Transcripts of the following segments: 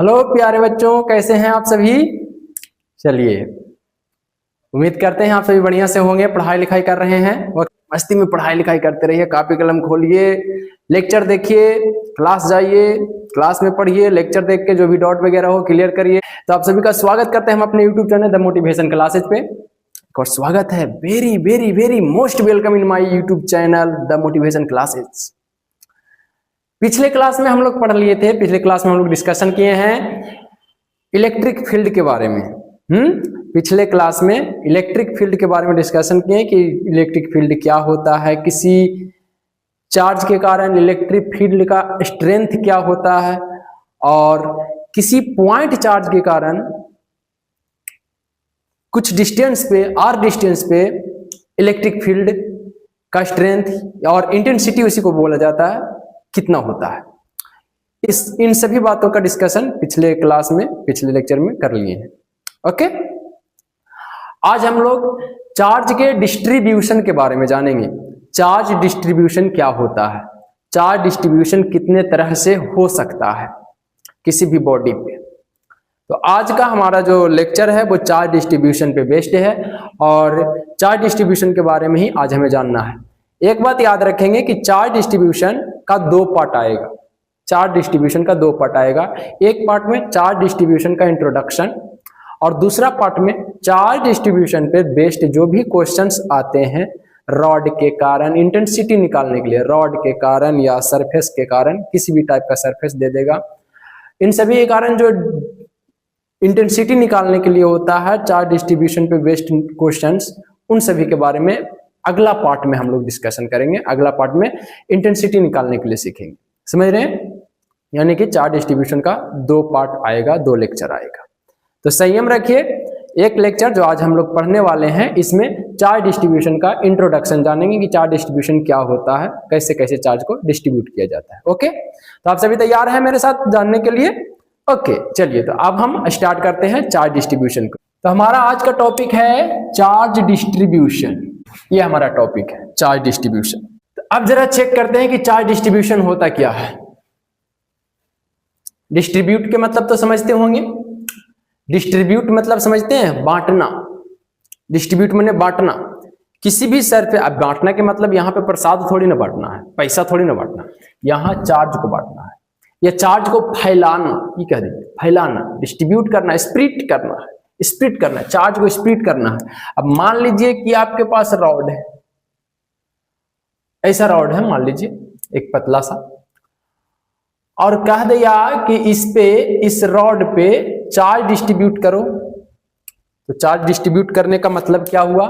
Hello प्यारे बच्चों, कैसे हैं आप सभी। चलिए, उम्मीद करते हैं आप सभी बढ़िया से होंगे, पढ़ाई लिखाई कर रहे हैं और मस्ती में पढ़ाई लिखाई करते रहिए। कॉपी कलम खोलिए, लेक्चर देखिए, क्लास जाइए, क्लास में पढ़िए, लेक्चर देख के जो भी डाउट वगैरह हो क्लियर करिए। तो आप सभी का स्वागत करते हैं हम अपने YouTube channel the motivation classes पे। और स्वागत है, very very very most welcome in my YouTube channel the motivation classes. पिछले क्लास में हम लोग पढ़ लिए थे, पिछले क्लास में हम लोग डिस्कशन किए हैं इलेक्ट्रिक फील्ड के बारे में। पिछले क्लास में इलेक्ट्रिक फील्ड के बारे में डिस्कशन किए कि इलेक्ट्रिक फील्ड क्या होता है, किसी चार्ज के कारण इलेक्ट्रिक फील्ड का स्ट्रेंथ क्या होता है, और किसी पॉइंट चार्ज के कारण कुछ डिस्टेंस पे आर डिस्टेंस पे इलेक्ट्रिक फील्ड का स्ट्रेंथ और इंटेंसिटी उसी को बोला जाता है कितना होता है। इन सभी बातों का डिस्कशन पिछले क्लास में, पिछले लेक्चर में कर लिए हैं। ओके, आज हम लोग चार्ज के डिस्ट्रीब्यूशन के बारे में जानेंगे। चार्ज डिस्ट्रीब्यूशन क्या होता है, चार्ज डिस्ट्रीब्यूशन कितने तरह से हो सकता है किसी भी बॉडी पे। तो आज का हमारा जो लेक्चर है वो चार्ज डिस्ट्रीब्यूशन पे बेस्ड है और चार्ज डिस्ट्रीब्यूशन के बारे में ही आज हमें जानना है। एक बात याद रखेंगे कि चार्ज डिस्ट्रीब्यूशन का दो पार्ट आएगा। चार्ज डिस्ट्रीब्यूशन का दो पार्ट आएगा, एक पार्ट में चार्ज डिस्ट्रीब्यूशन का इंट्रोडक्शन और दूसरा पार्ट में चार्ज डिस्ट्रीब्यूशन पे बेस्ड जो भी क्वेश्चंस आते हैं रॉड के कारण इंटेंसिटी निकालने के लिए, रॉड के कारण या सरफेस के कारण, किसी भी टाइप का सरफेस दे देगा, इन सभी के कारण जो इंटेंसिटी निकालने के लिए होता है चार्ज डिस्ट्रीब्यूशन पे बेस्ड क्वेश्चंस, उन सभी के बारे में अगला पार्ट में हम लोग डिस्कशन करेंगे। अगला पार्ट में इंटेंसिटी निकालने के लिए सीखेंगे, समझ रहे हैं। यानी कि चार्ज डिस्ट्रीब्यूशन का दो पार्ट आएगा, दो लेक्चर आएगा। तो संयम रखिए, एक लेक्चर जो आज हम लोग पढ़ने वाले हैं इसमें चार्ज डिस्ट्रीब्यूशन का इंट्रोडक्शन जानेंगे कि चार्ज डिस्ट्रीब्यूशन क्या होता है, कैसे कैसे चार्ज को डिस्ट्रीब्यूट किया जाता है। ओके, तो आप सभी तैयार हैं मेरे साथ जानने के लिए। ओके, चलिए तो अब हम स्टार्ट करते हैं चार्ज डिस्ट्रीब्यूशन को। तो हमारा आज का टॉपिक है चार्ज डिस्ट्रीब्यूशन, ये हमारा टॉपिक है चार्ज डिस्ट्रीब्यूशन। तो अब जरा चेक करते हैं कि चार्ज डिस्ट्रीब्यूशन होता क्या है। डिस्ट्रीब्यूट के मतलब तो समझते होंगे, डिस्ट्रीब्यूट मतलब समझते हैं बांटना। डिस्ट्रीब्यूट माने बांटना, किसी भी सर पे। अब बांटना के मतलब यहाँ पे प्रसाद थोड़ी ना बांटना है, पैसा थोड़ी ना बांटना, यहाँ चार्ज को बांटना है या चार्ज को फैलाना, ये कह दीजिए फैलाना, डिस्ट्रीब्यूट करना, स्प्लिट करना है, स्प्लिट करना है, चार्ज को स्प्लिट करना है। अब मान लीजिए कि आपके पास रॉड है, ऐसा रॉड है मान लीजिए एक पतला सा, और कह दिया कि इस रॉड पे चार्ज डिस्ट्रीब्यूट करो। तो चार्ज डिस्ट्रीब्यूट करने का मतलब क्या हुआ,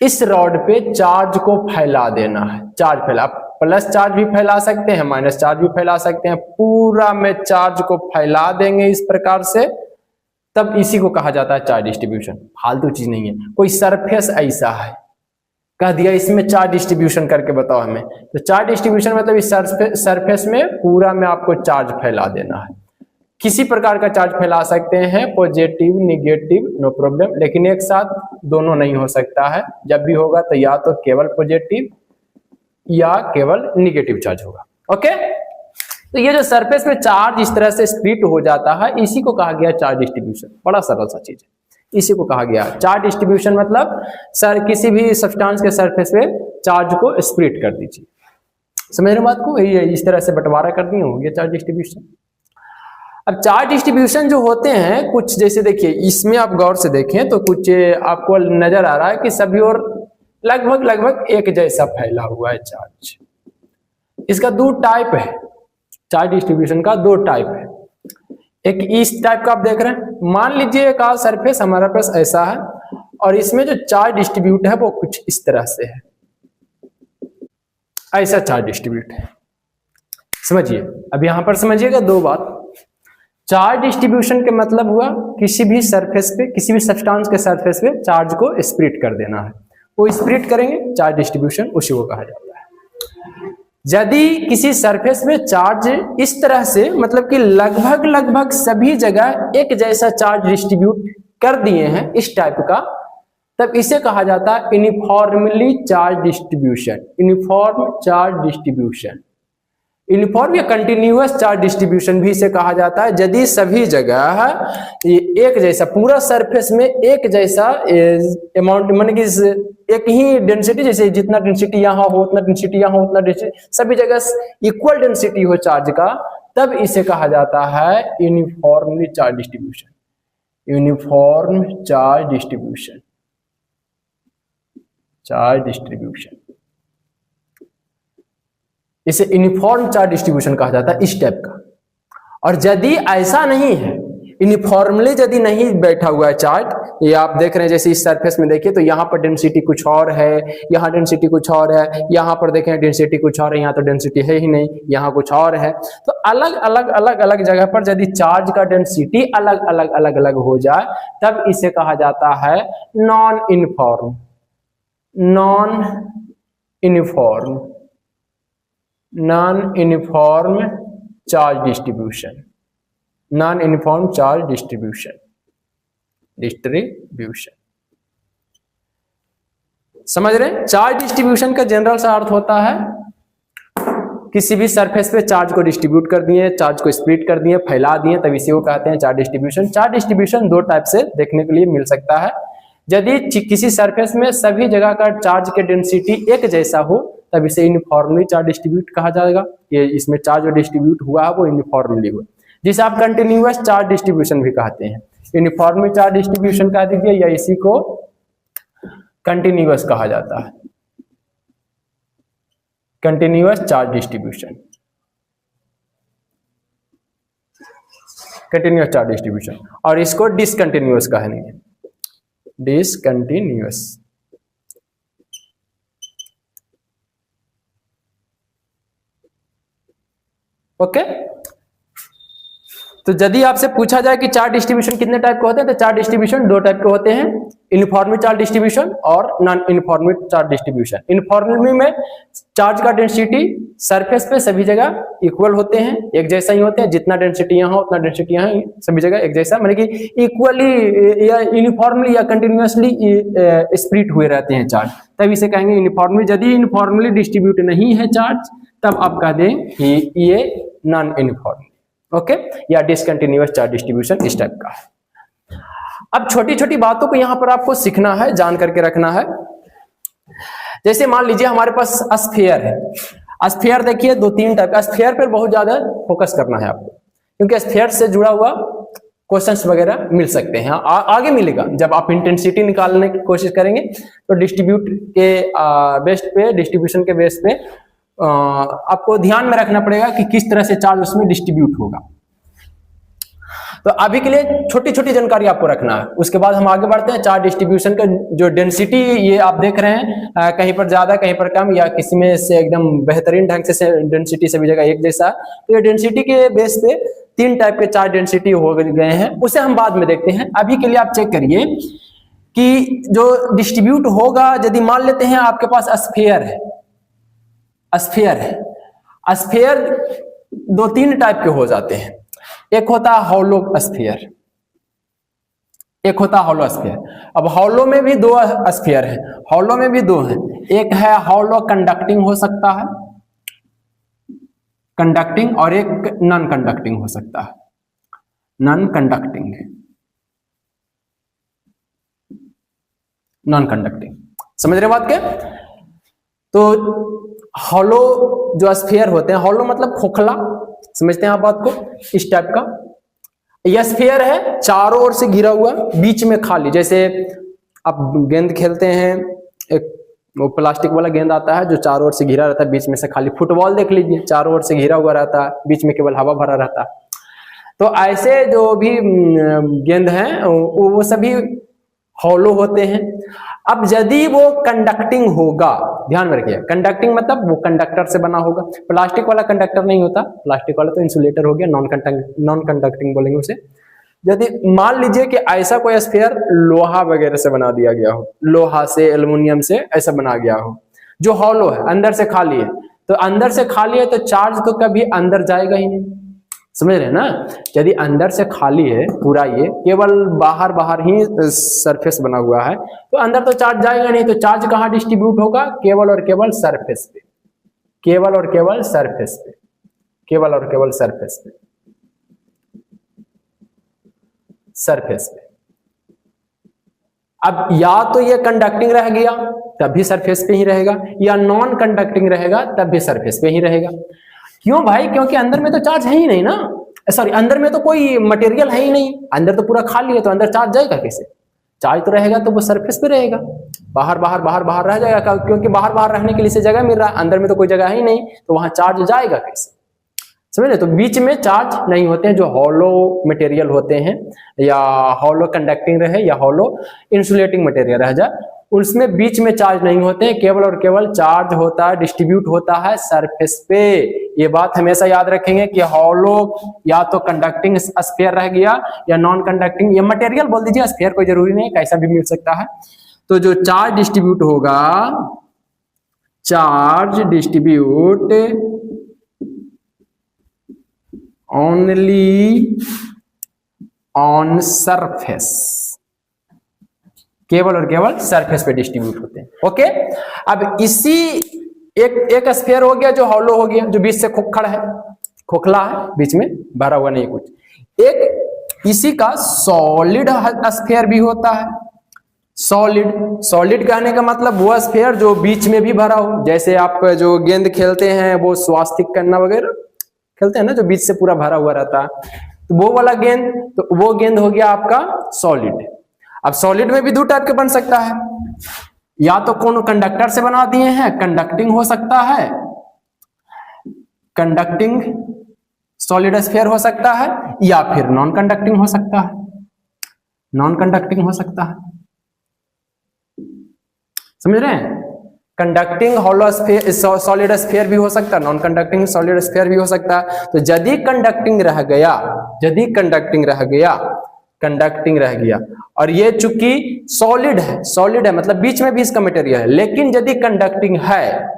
इस रॉड पे चार्ज को फैला देना है। चार्ज फैला, प्लस चार्ज भी फैला सकते हैं, माइनस चार्ज भी फैला सकते हैं, पूरा में चार्ज को फैला देंगे इस प्रकार से, तब इसी को कहा जाता है चार्ज डिस्ट्रीब्यूशन। फालतू चीज नहीं है। कोई सरफेस ऐसा है, कह दिया इसमें चार्ज डिस्ट्रीब्यूशन करके बताओ हमें, तो चार्ज डिस्ट्रीब्यूशन मतलब इस सरफेस में पूरा में आपको चार्ज फैला देना है। किसी प्रकार का चार्ज फैला सकते हैं, पॉजिटिव निगेटिव नो प्रॉब्लम, लेकिन एक साथ दोनों नहीं हो सकता है। जब भी होगा तो या तो केवल पॉजिटिव या केवल निगेटिव चार्ज होगा। ओके, तो ये जो सरफेस में चार्ज इस तरह से स्प्लिट हो जाता है, इसी को कहा गया चार्ज डिस्ट्रीब्यूशन। बड़ा सरल सा चीज है, इसी को कहा गया चार्ज डिस्ट्रीब्यूशन। मतलब सर किसी भी सब्सटेंस के सरफेस पे चार्ज को स्प्लिट कर दीजिए, समझ रहे बात को, यही इस तरह से बंटवारा कर दिए, हो गया चार्ज डिस्ट्रीब्यूशन। अब चार्ज डिस्ट्रीब्यूशन जो होते हैं कुछ, जैसे देखिए इसमें आप गौर से देखें तो कुछ आपको नजर आ रहा है कि सभी और लगभग लगभग एक जैसा फैला हुआ है चार्ज। इसका दो टाइप है, चार्ज डिस्ट्रीब्यूशन का दो टाइप है। एक इस टाइप का आप देख रहे हैं, मान लीजिए एक सरफेस हमारा पास ऐसा है और इसमें जो चार्ज डिस्ट्रीब्यूट है वो कुछ इस तरह से है, ऐसा चार्ज डिस्ट्रीब्यूट है। समझिए, अब यहां पर समझिएगा दो बात। चार्ज डिस्ट्रीब्यूशन के मतलब हुआ किसी भी सरफेस पे, किसी भी सब्सटेंस के सरफेस पे चार्ज को स्प्लिट कर देना है, वो स्प्लिट करेंगे, चार्ज डिस्ट्रीब्यूशन उसी को कहा जाता है। यदि किसी सरफेस में चार्ज इस तरह से, मतलब कि लगभग लगभग सभी जगह एक जैसा चार्ज डिस्ट्रीब्यूट कर दिए हैं इस टाइप का, तब इसे कहा जाता है uniformly charge distribution. Uniform charge distribution uniform या कंटिन्यूअस चार्ज डिस्ट्रीब्यूशन भी इसे कहा जाता है यदि सभी जगह एक जैसा पूरा सरफेस में एक जैसा अमाउंट माने कि एक ही डेंसिटी, जैसे जितना डेंसिटी यहाँ हो उतना डेंसिटी यहाँ हो उतना डेंसिटी, सभी जगह इक्वल डेंसिटी हो चार्ज का, तब इसे कहा जाता है uniformly charge distribution. Uniform charge distribution, charge distribution, इसे यूनिफॉर्म चार्ज डिस्ट्रीब्यूशन कहा जाता है इस टाइप का। और यदि ऐसा नहीं है, यूनिफॉर्मली यदि नहीं बैठा हुआ है चार्ज, ये आप देख रहे हैं जैसे इस सरफेस में देखिए तो यहाँ पर डेंसिटी कुछ और है, यहाँ डेंसिटी कुछ और है, यहाँ पर देखें डेंसिटी कुछ और है, यहाँ तो डेंसिटी है ही नहीं, यहाँ कुछ और है, तो अलग अलग अलग अलग जगह पर यदि चार्ज का डेंसिटी अलग अलग अलग अलग हो जाए तब इसे कहा जाता है non uniform, non uniform, non uniform charge distribution, non uniform charge distribution, distribution. समझ रहे हैं? चार्ज डिस्ट्रीब्यूशन का जनरल सा अर्थ होता है किसी भी सरफेस पे चार्ज को डिस्ट्रीब्यूट कर दिए, चार्ज को स्प्लिट कर दिए, फैला दिए, तब इसी को कहते हैं चार्ज डिस्ट्रीब्यूशन। चार्ज डिस्ट्रीब्यूशन दो टाइप से देखने के लिए मिल सकता है। यदि किसी सरफेस में सभी जगह का चार्ज के डेंसिटी एक जैसा हो तब इसे यूनिफॉर्मली चार्ज डिस्ट्रीब्यूट कहा जाएगा। ये इसमें चार्ज जो डिस्ट्रीब्यूट हुआ है वो यूनिफॉर्मली हुआ, जिसे आप कंटिन्यूअस चार्ज डिस्ट्रीब्यूशन भी कहते हैं। यूनिफॉर्मली चार्ज डिस्ट्रीब्यूशन कह दीजिए या इसी को कंटिन्यूअस कहा जाता है, continuous charge distribution, continuous charge distribution. और इसको डिसकंटिन्यूअस कहेंगे, डिसकंटिन्यूअस। ओके, तो यदि आपसे पूछा जाए कि चार्ज डिस्ट्रीब्यूशन कितने टाइप के होते हैं तो चार्ज डिस्ट्रीब्यूशन दो टाइप के होते हैं, यूनिफॉर्मली चार्ज डिस्ट्रीब्यूशन और non uniformly charge distribution. Uniformly में चार्ज का डेंसिटी सरफेस पे सभी जगह इक्वल होते हैं, एक जैसा ही होते हैं, जितना डेंसिटी यहाँ उतना डेंसिटी यहाँ, सभी जगह एक जैसा, मतलब कि इक्वली या यूनिफॉर्मली या कंटिन्यूअसली स्प्लिट हुए रहते हैं चार्ज, तब इसे कहेंगे यूनिफॉर्मली। यदि यूनिफॉर्मली डिस्ट्रीब्यूट नहीं है चार्ज तब आप कह दें कि ये नॉन यूनिफॉर्म, ओके, या डिसकंटिन्यूअस चार्ज डिस्ट्रीब्यूशन इस टाइप का है। अब छोटी छोटी बातों को यहां पर आपको सीखना है, जान करके रखना है। जैसे मान लीजिए हमारे पास स्फीयर है, स्फीयर देखिए दो तीन टाइप का, स्फीयर पर बहुत ज्यादा फोकस करना है आपको, क्योंकि स्फीयर से जुड़ा हुआ क्वेश्चंस वगैरह मिल सकते हैं, आगे मिलेगा जब आप इंटेंसिटी निकालने की कोशिश करेंगे तो डिस्ट्रीब्यूट के बेस पे, डिस्ट्रीब्यूशन के बेस पे आपको ध्यान में रखना पड़ेगा कि किस तरह से चार्ज उसमें डिस्ट्रीब्यूट होगा। तो अभी के लिए छोटी छोटी जानकारी आपको रखना है, उसके बाद हम आगे बढ़ते हैं। चार्ज डिस्ट्रीब्यूशन का जो डेंसिटी ये आप देख रहे हैं, कहीं पर ज्यादा कहीं पर कम, या किसी में से एकदम बेहतरीन ढंग से डेंसिटी सभी जगह एक जैसा। तो ये डेंसिटी के बेस पे तीन टाइप के चार्ज डेंसिटी हो गए हैं, उसे हम बाद में देखते हैं। अभी के लिए आप चेक करिए कि जो डिस्ट्रीब्यूट होगा, यदि मान लेते हैं आपके पास स्फीयर है, स्फीयर है, स्फीयर दो तीन टाइप के हो जाते हैं, एक होता है हॉलो स्फीयर, एक होता है हॉलो स्फीयर। अब हॉलो में भी दो स्फीयर है, हॉलो में भी दो हैं, एक है हॉलो कंडक्टिंग हो सकता है, कंडक्टिंग, और एक नॉन कंडक्टिंग हो सकता है, नॉन कंडक्टिंग, नॉन कंडक्टिंग। समझ रहे बात क्या? तो हॉलो जो स्फीयर होते हैं, हॉलो मतलब खोखला, समझते हैं आप बात को, इस टाइप का। यह स्फीयर है चारों ओर से घिरा हुआ, बीच में खाली, जैसे आप गेंद खेलते हैं, एक वो प्लास्टिक वाला गेंद आता है जो चारों ओर से घिरा रहता है, बीच में से खाली। फुटबॉल देख लीजिए, चारों ओर से घिरा हुआ रहता है, बीच में केवल हवा भरा रहता है। तो ऐसे जो भी गेंद हैं वो सभी हॉलो होते हैं। अब यदि वो कंडक्टिंग होगा, ध्यान में रखिए, कंडक्टिंग मतलब वो कंडक्टर से बना होगा, प्लास्टिक वाला कंडक्टर नहीं होता, प्लास्टिक वाला तो इंसुलेटर हो गया, नॉन कंडक्टिंग बोलेंगे उसे। यदि मान लीजिए कि ऐसा कोई स्फीयर लोहा वगैरह से बना दिया गया हो, लोहा से, एल्युमिनियम से ऐसा बना गया हो, जो हॉलो है, अंदर से खाली है, तो अंदर से खाली है तो चार्ज तो कभी अंदर जाएगा ही नहीं, समझ रहे हैं ना। यदि अंदर से खाली है पूरा, ये केवल बाहर बाहर ही सरफेस बना हुआ है, तो अंदर तो चार्ज जाएगा नहीं, तो चार्ज कहाँ डिस्ट्रीब्यूट होगा? केवल और केवल सरफेस पे, केवल और केवल सरफेस पे। केवल और केवल सरफेस पे, सरफेस पे। अब या तो ये कंडक्टिंग रह गया तब भी सरफेस पे ही रहेगा, या नॉन कंडक्टिंग रहेगा तब भी सरफेस पे ही रहेगा। क्यों भाई? क्योंकि अंदर में तो चार्ज है ही नहीं ना, सॉरी अंदर में तो कोई मटेरियल है ही नहीं, अंदर तो पूरा खाली है, तो अंदर चार्ज जाएगा कैसे? चार्ज तो रहेगा तो वो सरफेस पे रहेगा, बाहर बाहर बाहर बाहर रह जाएगा, क्योंकि बाहर बाहर रहने के लिए से जगह मिल रहा है, अंदर में तो कोई जगह ही नहीं, तो वहां चार्ज जाएगा कैसे? समझ रहे? तो बीच में चार्ज नहीं होते हैं, जो हॉलो मटेरियल होते हैं या हॉलो कंडक्टिंग रहे या हॉलो इंसुलेटिंग मटेरियल रह जाए, उसमें बीच में चार्ज नहीं होते हैं, केवल और केवल चार्ज होता है, डिस्ट्रीब्यूट होता है सरफेस पे। ये बात हमेशा याद रखेंगे कि हॉलो या तो कंडक्टिंग स्फीयर रह गया या नॉन कंडक्टिंग, या मटेरियल बोल दीजिए, स्फीयर कोई जरूरी नहीं, कैसा भी मिल सकता है। तो जो चार्ज डिस्ट्रीब्यूट होगा, charge distribute only on surface, केवल और केवल सरफेस पे डिस्ट्रीब्यूट होते हैं। ओके, अब इसी एक स्फीयर हो गया जो हॉलो हो गया, जो बीच से खोखला है, खोखला है, बीच में भरा हुआ नहीं कुछ। एक इसी का सॉलिड स्फीयर भी होता है। सॉलिड, सॉलिड कहने का मतलब वो स्फीयर जो बीच में भी भरा हो, जैसे आप जो गेंद खेलते हैं वो स्वास्तिक करना वगैरह खेलते हैं ना, जो बीच से पूरा भरा हुआ रहता है, तो वो वाला गेंद, तो वो गेंद हो गया आपका सॉलिड। अब सॉलिड में भी दो टाइप के बन सकता है, या तो कौन कंडक्टर से बना दिए हैं, कंडक्टिंग हो सकता है, कंडक्टिंग सॉलिड स्फीयर हो सकता है, या फिर नॉन कंडक्टिंग हो सकता है, नॉन कंडक्टिंग हो सकता है। समझ रहे हैं? Conducting hollow sphere solid sphere भी हो सकता है, नॉन कंडक्टिंग सॉलिड स्फीयर भी हो सकता है। तो यदि कंडक्टिंग रह गया, यदि कंडक्टिंग रह गया, कंडक्टिंग रह गया, और ये चूंकि सॉलिड है, सॉलिड है मतलब बीच में भी इसका मटेरियल है, लेकिन यदि कंडक्टिंग है,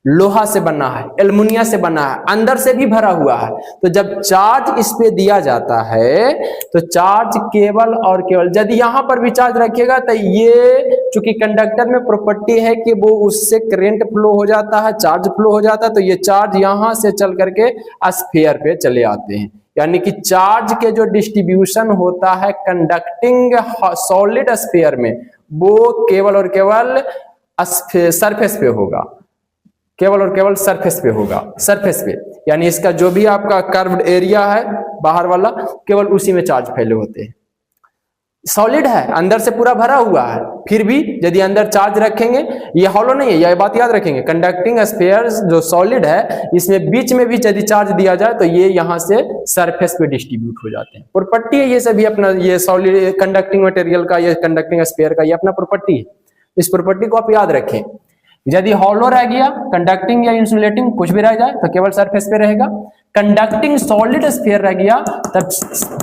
लोहा से बना है, एल्युमिनियम से बना है, अंदर से भी भरा हुआ है, तो जब चार्ज इस पे दिया जाता है तो चार्ज केवल और केवल, यदि यहां पर भी चार्ज रखिएगा तो ये चूंकि कंडक्टर में प्रॉपर्टी है कि वो उससे करंट फ्लो हो जाता है, चार्ज फ्लो हो जाता है, तो ये चार्ज यहां से चल करके स्फीयर पे चले आते हैं। यानी कि चार्ज के जो डिस्ट्रीब्यूशन होता है कंडक्टिंग सॉलिड स्फीयर में, वो केवल और केवल सरफेस पे होगा, केवल और केवल सरफेस पे होगा, सरफेस पे। यानी इसका जो भी आपका कर्व्ड एरिया है बाहर वाला, केवल उसी में चार्ज फैले होते हैं। सॉलिड है, अंदर से पूरा भरा हुआ है, फिर भी यदि अंदर चार्ज रखेंगे, ये हॉलो नहीं है, यह बात याद रखेंगे। कंडक्टिंग स्फीयर जो सॉलिड है, इसमें बीच में भी यदि चार्ज दिया जाए तो ये यहां से सरफेस पे डिस्ट्रीब्यूट हो जाते हैं। प्रॉपर्टी है ये सभी अपना, ये सॉलिड कंडक्टिंग मटेरियल का, ये कंडक्टिंग स्फीयर का, ये अपना प्रॉपर्टी है। इस प्रॉपर्टी को आप याद रखें। यदि हॉलो रह गया, कंडक्टिंग या इंसुलेटिंग कुछ भी रह जाए तो केवल सरफेस पे रहेगा। कंडक्टिंग सॉलिड स्फीयर रह गया, तब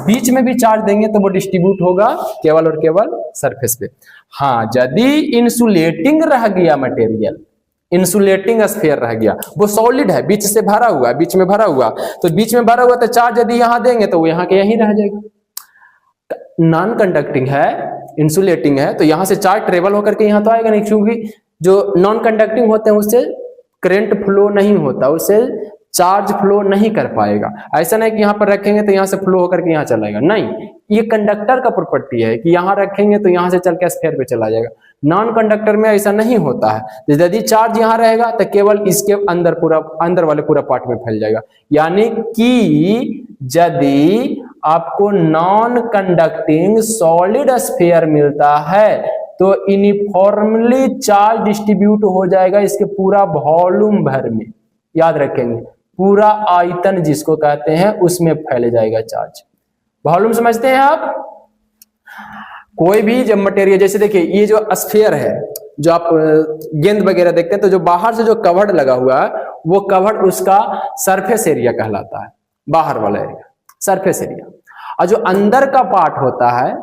बीच में भी चार्ज देंगे तो वो डिस्ट्रीब्यूट होगा केवल और केवल सरफेस पे। हाँ, यदि इंसुलेटिंग रह गया मटेरियल, इंसुलेटिंग स्फीयर रह गया, वो सॉलिड है, बीच से भरा हुआ है, बीच में भरा हुआ, तो बीच में भरा हुआ तो चार्ज यदि यहां देंगे तो वो यहाँ के यहीं रह जाएगा। नॉन कंडक्टिंग है, इंसुलेटिंग है, तो यहां से चार्ज ट्रेवल होकर के यहां तो आएगा नहीं, क्योंकि जो नॉन कंडक्टिंग होते हैं उससे करंट फ्लो नहीं होता, उससे चार्ज फ्लो नहीं कर पाएगा। ऐसा नहीं कि यहाँ पर रखेंगे तो यहाँ से फ्लो होकर के यहाँ चलाएगा, नहीं, ये कंडक्टर का प्रॉपर्टी है कि यहाँ रखेंगे तो यहाँ से चल के स्फीयर पे चला जाएगा। नॉन कंडक्टर में ऐसा नहीं होता है, यदि चार्ज यहाँ रहेगा तो केवल इसके अंदर पूरा, अंदर वाले पूरा पार्ट में फैल जाएगा। यानी कि यदि आपको नॉन कंडक्टिंग सॉलिड स्फीयर मिलता है तो यूनिफॉर्मली चार्ज डिस्ट्रीब्यूट हो जाएगा इसके पूरा वॉल्यूम भर में। याद रखेंगे, पूरा आयतन जिसको कहते हैं उसमें फैल जाएगा चार्ज। वॉल्यूम समझते हैं आप? कोई भी जब मटेरियल, जैसे देखिए ये जो स्फीयर है, जो आप गेंद वगैरह देखते हैं, तो जो बाहर से जो कवर्ड लगा हुआ है वो कवर्ड उसका सरफेस एरिया कहलाता है, बाहर वाला एरिया सरफेस एरिया। और जो अंदर का पार्ट होता है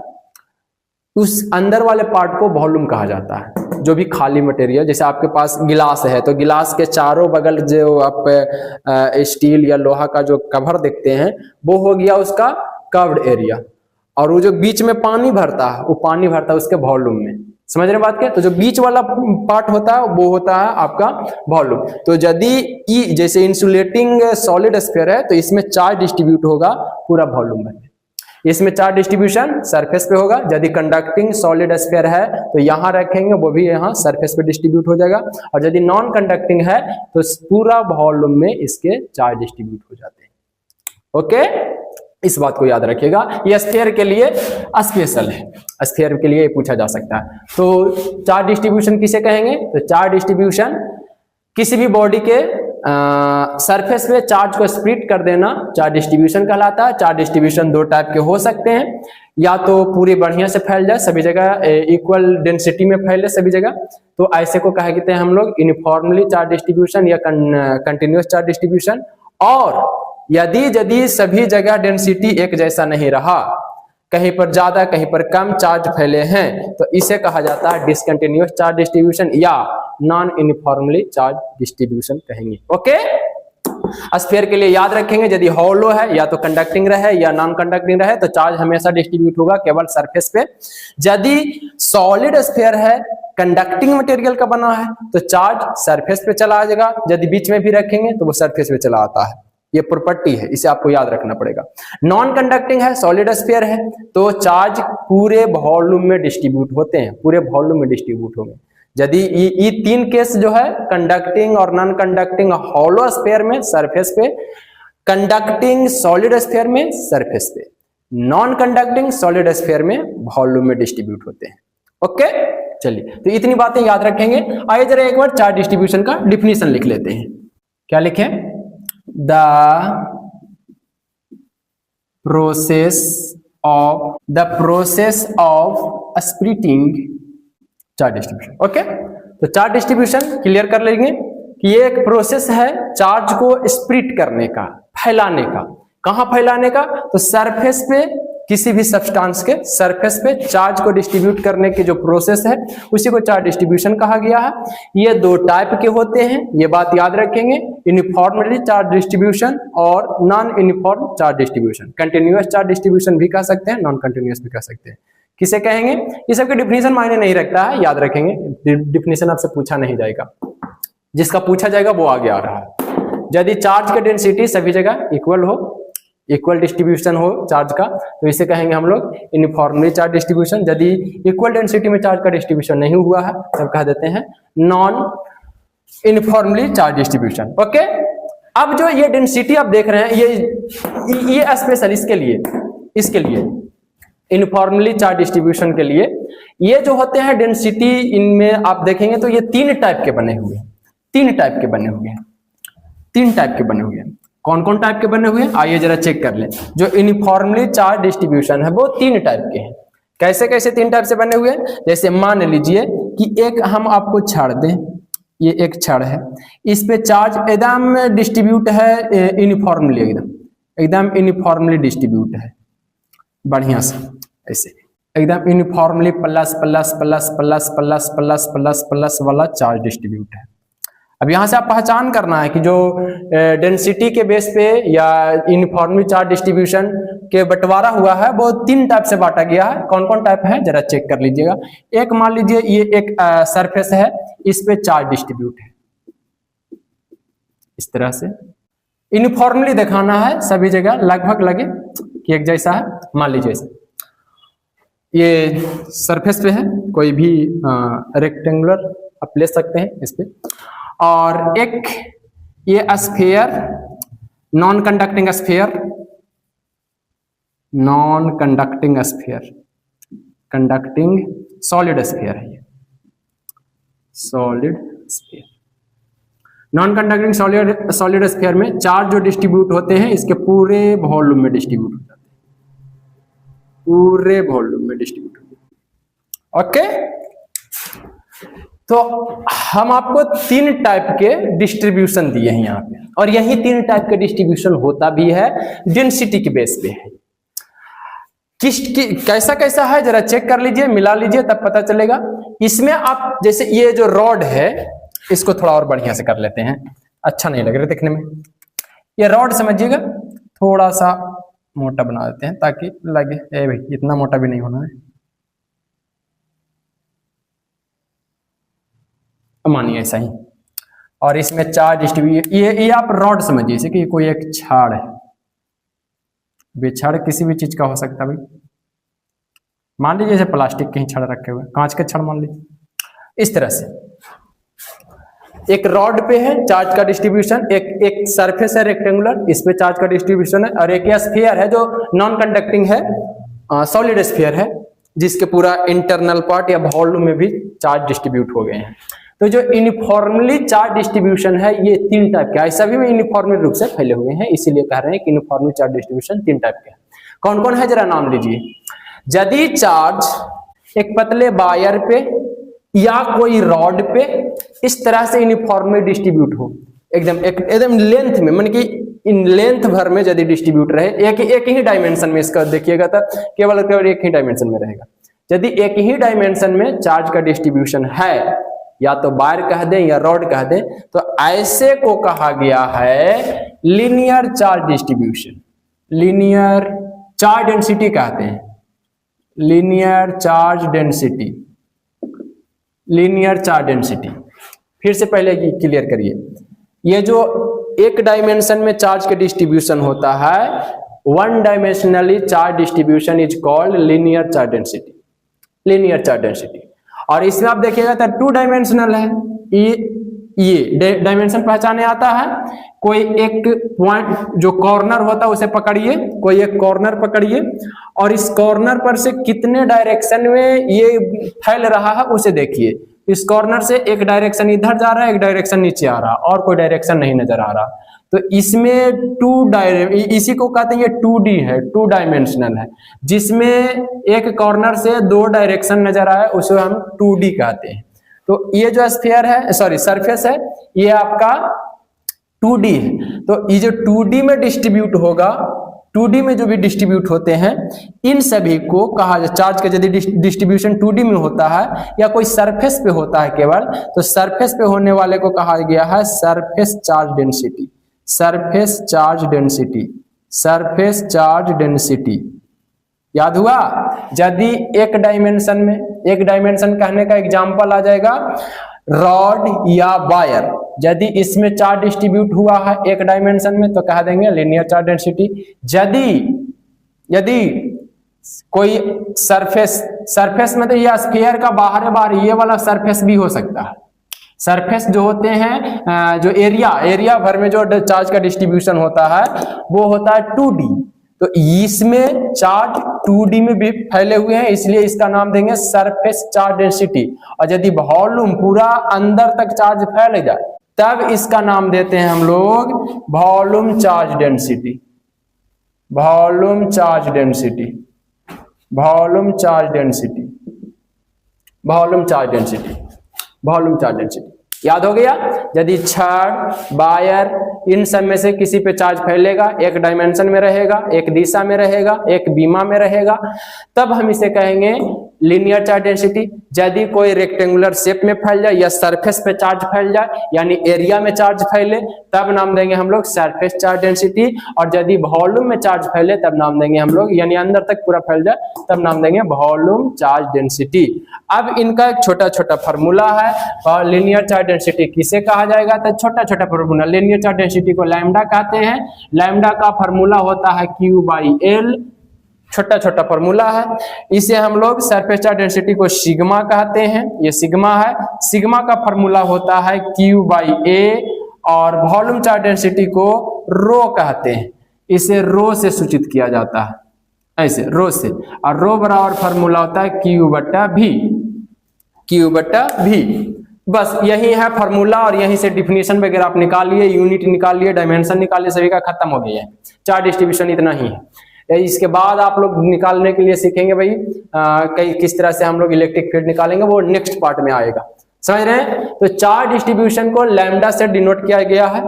उस अंदर वाले पार्ट को वॉल्यूम कहा जाता है। जो भी खाली मटेरियल, जैसे आपके पास गिलास है तो गिलास के चारों बगल जो आप स्टील या लोहा का जो कवर देखते हैं वो हो गया उसका कर्व्ड एरिया, और वो जो बीच में पानी भरता है वो पानी भरता है उसके वॉल्यूम में। समझ रहे बात क्या? तो जो बीच वाला पार्ट होता है वो होता है आपका वॉल्यूम। तो यदि ई जैसे इंसुलेटिंग सॉलिड स्फीयर है तो इसमें चार्ज डिस्ट्रीब्यूट होगा पूरा वॉल्यूम में, इसमें चार्ज डिस्ट्रीब्यूशन सरफेस पे होगा। यदि कंडक्टिंग सॉलिड स्फीयर है तो यहां रखेंगे, वो भी यहां सरफेस पे डिस्ट्रीब्यूट हो जाएगा। और यदि नॉन कंडक्टिंग है तो पूरा वॉल्यूम में इसके चार्ज डिस्ट्रीब्यूट हो जाते हैं। ओके, इस बात को याद रखिएगा, ये स्फीयर के लिए स्पेशल है, स्फीयर के लिए पूछा जा सकता है। तो चार्ज डिस्ट्रीब्यूशन किसे कहेंगे? तो चार्ज डिस्ट्रीब्यूशन किसी भी बॉडी के सरफेस पे चार्ज को स्प्लिट कर देना चार्ज डिस्ट्रीब्यूशन कहलाता है। चार्ज डिस्ट्रीब्यूशन दो टाइप के हो सकते हैं, या तो पूरी बढ़िया से फैल जाए सभी जगह, इक्वल डेंसिटी में फैले सभी जगह, तो ऐसे को कहते हैं हम लोग यूनिफॉर्मली चार्ज डिस्ट्रीब्यूशन या कंटिन्यूअस चार्ज डिस्ट्रीब्यूशन। और यदि सभी जगह डेंसिटी एक जैसा नहीं रहा, कहीं पर ज्यादा कहीं पर कम चार्ज फैले हैं, तो इसे कहा जाता है डिसकंटिन्यूअस चार्ज डिस्ट्रीब्यूशन या नॉन यूनिफॉर्मली चार्ज डिस्ट्रीब्यूशन कहेंगे। ओके, स्फीयर के लिए याद रखेंगे, यदि हॉलो है या तो कंडक्टिंग रहे या नॉन कंडक्टिंग रहे तो चार्ज हमेशा डिस्ट्रीब्यूट होगा केवल सरफेस पे। यदि सॉलिड स्फीयर है, कंडक्टिंग मटेरियल का बना है, तो चार्ज सरफेस पे चला जाएगा, यदि बीच में भी रखेंगे तो वो सरफेस पे चला आता है। ये प्रॉपर्टी है, इसे आपको याद रखना पड़ेगा। नॉन कंडक्टिंग है, सॉलिड स्फीयर है, तो चार्ज पूरे वॉल्यूम में डिस्ट्रीब्यूट होते हैं, पूरे वॉल्यूम में डिस्ट्रीब्यूट होंगे। यदि ये तीन केस जो है, कंडक्टिंग और नॉन कंडक्टिंग हॉलो स्फीयर में सरफेस पे, कंडक्टिंग सॉलिड स्फीयर में सरफेस पे, नॉन कंडक्टिंग सॉलिड स्फीयर में वॉल्यूम में डिस्ट्रीब्यूट होते हैं। ओके, चलिए, तो इतनी बातें याद रखेंगे। आइए जरा एक बार चार्ज डिस्ट्रीब्यूशन का डिफिनीशन लिख लेते हैं। क्या लिखें? The process of splitting charge distribution. Okay, तो चार्ज डिस्ट्रीब्यूशन क्लियर कर लेंगे कि ये एक प्रोसेस है चार्ज को स्प्लिट करने का, फैलाने का। कहां फैलाने का? तो सरफेस पे, किसी भी सब्सटेंस के सरफेस पे चार्ज को डिस्ट्रीब्यूट करने की जो प्रोसेस है उसी को चार्ज डिस्ट्रीब्यूशन कहा गया है। ये दो टाइप के होते हैं, ये बात याद रखेंगे, यूनिफॉर्मली चार्ज डिस्ट्रीब्यूशन और non uniform charge distribution. Continuous charge distribution भी कह सकते हैं, नॉन कंटिन्यूअस भी कह सकते हैं। किसे कहेंगे? ये सबके डिफिनीशन मायने नहीं रखता है, याद रखेंगे, डिफिनीशन आपसे पूछा नहीं जाएगा, जिसका पूछा जाएगा वो आगे आ रहा है। यदि चार्ज का डेंसिटी सभी जगह इक्वल हो, इक्वल डिस्ट्रीब्यूशन हो चार्ज का, तो इसे कहेंगे हम लोग यूनिफॉर्मली चार्ज डिस्ट्रीब्यूशन। यदि इक्वल डेंसिटी में चार्ज का डिस्ट्रीब्यूशन नहीं हुआ है तब कह देते हैं non uniformly charge distribution. Okay, अब जो ये डेंसिटी आप देख रहे हैं, ये स्पेशल इसके लिए यूनिफॉर्मली चार्ज डिस्ट्रीब्यूशन के लिए ये जो होते हैं डेंसिटी, इनमें आप देखेंगे तो ये तीन टाइप के बने हुए हैं, तीन टाइप के बने हुए हैं। कौन कौन टाइप के बने हुए हैं आइए जरा चेक कर लें। जो यूनिफॉर्मली चार्ज डिस्ट्रीब्यूशन है वो तीन टाइप के हैं। कैसे कैसे तीन टाइप से बने हुए हैं? जैसे मान लीजिए कि एक हम आपको छड़ दें, ये एक छड़ है, इस पे चार्ज एकदम डिस्ट्रीब्यूट है यूनिफॉर्मली, एकदम यूनिफॉर्मली डिस्ट्रीब्यूट है, बढ़िया से ऐसे एकदम uniformly plus plus plus plus plus plus plus plus वाला चार्ज डिस्ट्रीब्यूट है। अब यहां से आप पहचान करना है कि जो डेंसिटी के बेस पे या यूनिफॉर्मली चार्ज डिस्ट्रीब्यूशन के बंटवारा हुआ है वो तीन टाइप से बांटा गया है। कौन कौन टाइप है जरा चेक कर लीजिएगा। एक मान लीजिए ये एक सरफेस है, इस पे चार्ज डिस्ट्रीब्यूट है, इस तरह से यूनिफॉर्मली दिखाना है सभी जगह, लगभग लगे कि एक जैसा है। मान लीजिए ये सरफेस पे है, कोई भी रेक्टेंगुलर आप ले सकते हैं इस पे। और एक ये sphere, non conducting sphere, conducting solid sphere है, ये solid sphere. Non conducting solid sphere में चार्ज जो डिस्ट्रीब्यूट होते हैं इसके पूरे वॉल्यूम में डिस्ट्रीब्यूट हो जाते हैं, पूरे वॉल्यूम में डिस्ट्रीब्यूट होते हैं। ओके, तो हम आपको तीन टाइप के डिस्ट्रीब्यूशन दिए हैं यहाँ पे, और यही तीन टाइप के डिस्ट्रीब्यूशन होता भी है डेंसिटी के बेस पे है। कैसा कैसा है जरा चेक कर लीजिए, मिला लीजिए, तब पता चलेगा। इसमें आप जैसे ये जो रॉड है इसको थोड़ा और बढ़िया से कर लेते हैं, अच्छा नहीं लग रहा देखने में। ये रॉड समझिएगा थोड़ा सा मोटा बना देते हैं ताकि लगे, ए भाई इतना मोटा भी नहीं होना है। मानिए ऐसा ही। और इसमें चार्ज डिस्ट्रीब्यूट, ये आप रॉड समझिए जैसे कि कोई एक छड़ है, बेछड़ किसी भी चीज का हो सकता है भाई, मान लीजिए जैसे प्लास्टिक के ही छड़ रखे हुए, कांच के छड़ मान लीजिए, इस तरह से एक रॉड पे है चार्ज का डिस्ट्रीब्यूशन, एक सरफेस है रेक्टेंगुलर, इस पे चार्ज का डिस्ट्रीब्यूशन है, और एक स्फीयर है जो नॉन कंडक्टिंग है, सॉलिड स्फीयर है, जिसके पूरा इंटरनल पार्ट या वॉल्यूम में भी चार्ज डिस्ट्रीब्यूट हो गए हैं। तो जो यूनिफॉर्मली चार्ज डिस्ट्रीब्यूशन है ये 3 टाइप के, सभी में यूनिफॉर्मली रूप से फैले हुए हैं, इसीलिए कह रहे हैं कि यूनिफॉर्मली चार्ज डिस्ट्रीब्यूशन 3 टाइप के हैं। कौन कौन है जरा नाम लीजिए। यदि चार्ज एक पतले वायर पे या कोई रॉड पे इस तरह से यूनिफॉर्मली डिस्ट्रीब्यूट हो, एकदम लेंथ में, मान कि इन लेंथ भर में यदि डिस्ट्रीब्यूट रहे, एक ही डायमेंशन में, इसका देखिएगा तो केवल एक ही डायमेंशन में रहेगा। यदि एक ही डायमेंशन में चार्ज का डिस्ट्रीब्यूशन है, या तो वायर कह दें या रॉड कह दें, तो ऐसे को कहा गया है linear charge distribution. Linear charge density कहते हैं, linear charge density, linear charge density. फिर से पहले क्लियर करिए, ये जो एक डायमेंशन में चार्ज के डिस्ट्रीब्यूशन होता है, one dimensionally charge distribution is called linear charge density, linear charge density. और इसमें आप देखिएगा तो 2 डायमेंशनल है, ये डायमेंशन पहचाने आता है, कोई एक पॉइंट जो कॉर्नर होता है उसे पकड़िए, कोई एक कॉर्नर पकड़िए, और इस कॉर्नर पर से कितने डायरेक्शन में ये फैल रहा है उसे देखिए। इस कॉर्नर से एक डायरेक्शन इधर जा रहा है, एक डायरेक्शन नीचे आ रहा है, और कोई डायरेक्शन नहीं नजर आ रहा। तो इसमें इसी को कहते हैं ये 2D है, 2 डायमेंशनल है, जिसमें एक कॉर्नर से 2 डायरेक्शन नजर आए उसे हम 2D कहते हैं। तो ये जो स्फीयर है, सॉरी सरफेस है, ये आपका 2D है। तो ये जो 2D में डिस्ट्रीब्यूट होगा, 2D में जो भी डिस्ट्रीब्यूट होते हैं, इन सभी को कहा जाए, चार्ज का यदि डिस्ट्रीब्यूशन 2D में होता है या कोई सरफेस पे होता है केवल, तो सरफेस पे होने वाले को कहा गया है surface charge density, surface charge density, surface charge density. याद हुआ। यदि एक डायमेंशन में, एक डायमेंशन कहने का एग्जांपल आ जाएगा रॉड या वायर, यदि इसमें चार्ज डिस्ट्रीब्यूट हुआ है एक डायमेंशन में तो कह देंगे लीनियर चार्ज डेंसिटी। यदि कोई सरफेस में, तो ये स्फीयर का बाहर ये वाला सरफेस भी हो सकता है। सरफेस जो होते हैं, जो एरिया भर में जो चार्ज का डिस्ट्रीब्यूशन होता है वो होता है 2D। तो इसमें चार्ज 2D में भी फैले हुए हैं, इसलिए इसका नाम देंगे सरफेस चार्ज डेंसिटी। और यदि वॉल्यूम पूरा अंदर तक चार्ज फैल जाए तब इसका नाम देते हैं हम लोग volume charge density, volume charge density, volume charge density, volume charge density, volume charge density. याद हो गया। यदि छड़, वायर, इन सब में से किसी पे चार्ज फैलेगा, एक डायमेंशन में रहेगा, एक दिशा में रहेगा, एक बीमा में रहेगा, तब हम इसे कहेंगे लीनियर चार्ज डेंसिटी। यदि कोई रेक्टेंगुलर शेप में फैल जाए या सरफेस पे चार्ज फैल जाए, यानी एरिया में चार्ज फैले, तब नाम देंगे हम लोग सरफेस चार्ज डेंसिटी। और यदि वॉल्यूम में चार्ज फैले तब नाम देंगे हम लोग, यानी अंदर तक पूरा फैल जाए, तब नाम देंगे वॉल्यूम चार्ज डेंसिटी। अब इनका एक छोटा छोटा फार्मूला है, और लीनियर चार्ज डेंसिटी किसे कहा जाएगा, तो छोटा छोटा फार्मूला। लीनियर चार्ज डेंसिटी को लैम्डा कहते हैं। लैम्डा का फार्मूला होता है Q/L, छोटा छोटा फार्मूला है। इसे हम लोग सरफेस चार्ज डेंसिटी को सिग्मा कहते हैं, ये सिग्मा है। सिग्मा का फार्मूला होता है Q/A, और वॉल्यूम चार्ज डेंसिटी को रो कहते हैं, इसे रो से सूचित किया जाता है, ऐसे रो से। और रो बराबर फार्मूला होता है Q/V, Q/V। बस यही है फार्मूला, और यहीं से डिफिनेशन वगैरह आप निकालिए, यूनिट निकालिए, डायमेंशन निकालिए, सभी का खत्म हो गया है। चार्ज डिस्ट्रीब्यूशन इतना ही है। इसके बाद आप लोग निकालने के लिए सीखेंगे भाई किस तरह से हम लोग इलेक्ट्रिक फील्ड निकालेंगे, वो नेक्स्ट पार्ट में आएगा। समझ रहे हैं। तो चार्ज डिस्ट्रीब्यूशन को लैम्डा से डिनोट किया गया है।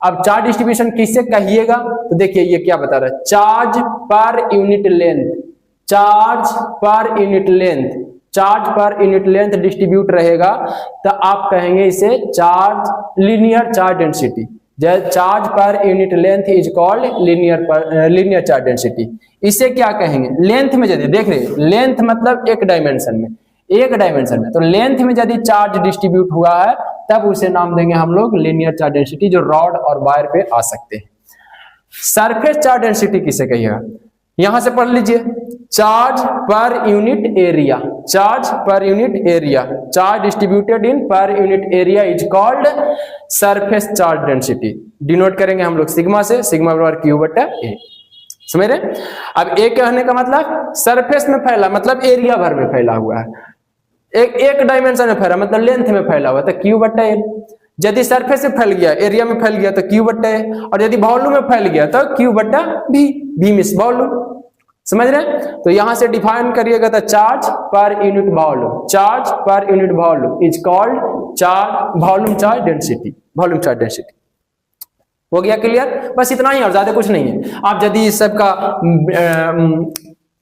अब चार्ज डिस्ट्रीब्यूशन किससे कहिएगा, तो देखिए ये क्या बता रहा है, charge per unit length, charge per unit length, charge per unit length distribute रहेगा तो आप कहेंगे इसे charge linear charge density. Charge per unit length is called linear charge density. इसे क्या कहेंगे, लेंथ में यदि देख रहे, लेंथ मतलब एक डायमेंशन में, एक डायमेंशन में, तो लेंथ में यदि चार्ज डिस्ट्रीब्यूट हुआ है तब उसे नाम देंगे हम लोग लीनियर चार्ज डेंसिटी, जो रॉड और वायर पे आ सकते हैं। सरफेस चार्ज डेंसिटी किसे कहिएगा, यहां से पढ़ लीजिए, charge per unit area, charge per unit area, charge distributed in per unit area is called surface charge density. Denote करेंगे हम लोग सिग्मा से, सिग्मा बराबर क्यू बटा ए। समझ रहे? अब ए कहने का मतलब सरफेस में फैला, मतलब एरिया भर में फैला हुआ है, एक डायमेंशन में फैला मतलब लेंथ में फैला हुआ, तो क्यू बटा एल। यदि सरफेस से फैल गया, एरिया में फैल गया तो क्यू बटा ए, और यदि वॉल्यूम में फैल गया तो क्यू बटा बी, बी मींस वॉल्यूम। समझ रहे? तो यहां से डिफाइन करिएगा तो charge per unit volume, charge per unit volume is called charge volume charge density, volume charge density. हो गया क्लियर? बस इतना ही और ज्यादा कुछ नहीं है। आप यदि इस सब का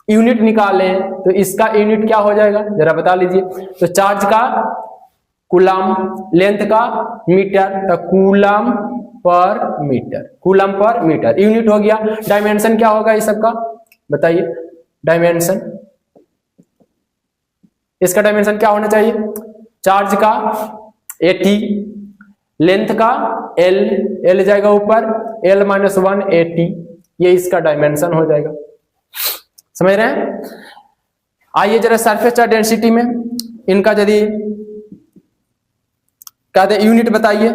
यूनिट निकालें तो इसका यूनिट क्या हो जाएगा जरा बता लीजिए। तो चार्ज का कूलम, लेंथ का मीटर, तो coulomb per metre, coulomb per metre unit हो गया। डायमेंशन क्या होगा इस सब का बताइए, डायमेंशन, इसका डायमेंशन क्या होना चाहिए, चार्ज का 80, लेंथ का L, L जाएगा ऊपर, L - 1 80, ये इसका डायमेंशन हो जाएगा। समझ रहे हैं? आइए जरा सरफेस चार्ज डेंसिटी में इनका यदि कहते यूनिट बताइए,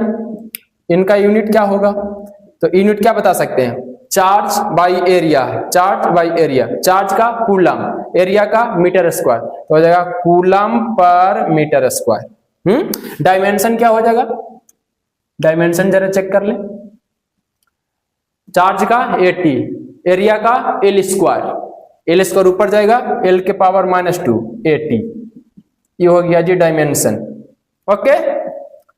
इनका यूनिट क्या होगा, तो यूनिट क्या बता सकते हैं, charge by area, charge by area, charge का कूलम, एरिया का मीटर स्क्वायर, तो हो जाएगा coulomb per metre square. Dimension क्या हो जाएगा, डायमेंशन जरा चेक कर ले, चार्ज का 80, एरिया का L स्क्वायर, L स्क्वायर ऊपर जाएगा, L के पावर -2 80, ये हो गया जी dimension. Okay,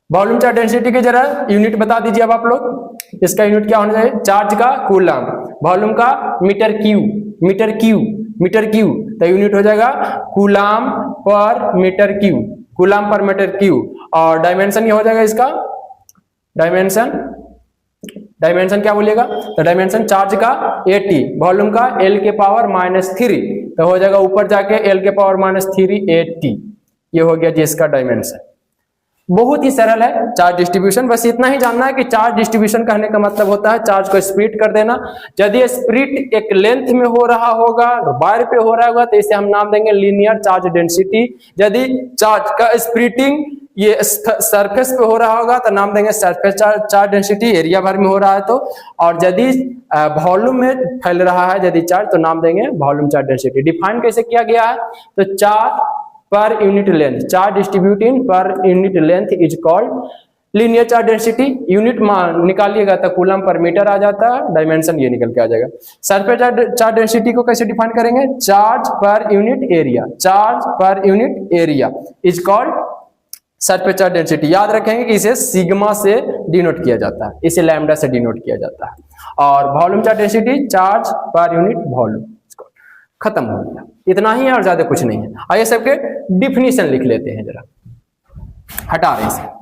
volume charge density के जरा यूनिट बता दीजिए अब आप लोग, इसका यूनिट क्या होना चाहिए, चार्ज का कूलम, वॉल्यूम का metre cube, metre cube, metre cube, तो यूनिट हो जाएगा coulomb per metre cube, coulomb per metre cube. और डायमेंशन ये हो जाएगा इसका, डायमेंशन, डायमेंशन क्या बोलिएगा, तो डायमेंशन चार्ज का 80, वॉल्यूम का L के पावर -3, तो हो जाएगा ऊपर जाके L के पावर -3 80, ये हो गया जी इसका डायमेंशन। बहुत ही सरल है चार्ज डिस्ट्रीब्यूशन, बस इतना ही जानना है कि चार्ज डिस्ट्रीब्यूशन कहने का मतलब होता है चार्ज को स्प्लिट कर देना। यदि स्प्लिट एक लेंथ में हो रहा होगा, वायर पे हो रहा होगा, तो इसे हम नाम देंगे लीनियर चार्ज डेंसिटी। यदि चार्ज का स्प्लिटिंग ये सरफेस पे हो रहा होगा तो नाम देंगे सरफेस चार्ज डेंसिटी, एरिया भर में हो रहा है तो। और यदि वॉल्यूम में फैल रहा है यदि चार्ज, तो नाम देंगे वॉल्यूम चार्ज डेंसिटी। डिफाइन कैसे किया गया है, तो charge per unit length, charge distribute in per unit length is called linear charge density. Unit निकालिएगा तो कूलम पर मीटर आ जाता है, डायमेंशन ये निकल के आ जाएगा। सरफेस चार्ज डेंसिटी को कैसे डिफाइन करेंगे, charge per unit area, charge per unit area is called surface charge density. याद रखेंगे कि इसे सिग्मा से डिनोट किया जाता है, इसे लैम्डा से डिनोट किया जाता है। और volume charge density charge per unit volume, खत्म हो गया, इतना ही है और ज्यादा कुछ नहीं है। आइए सबके डिफिनीशन लिख लेते हैं जरा, हटा रहे इसे।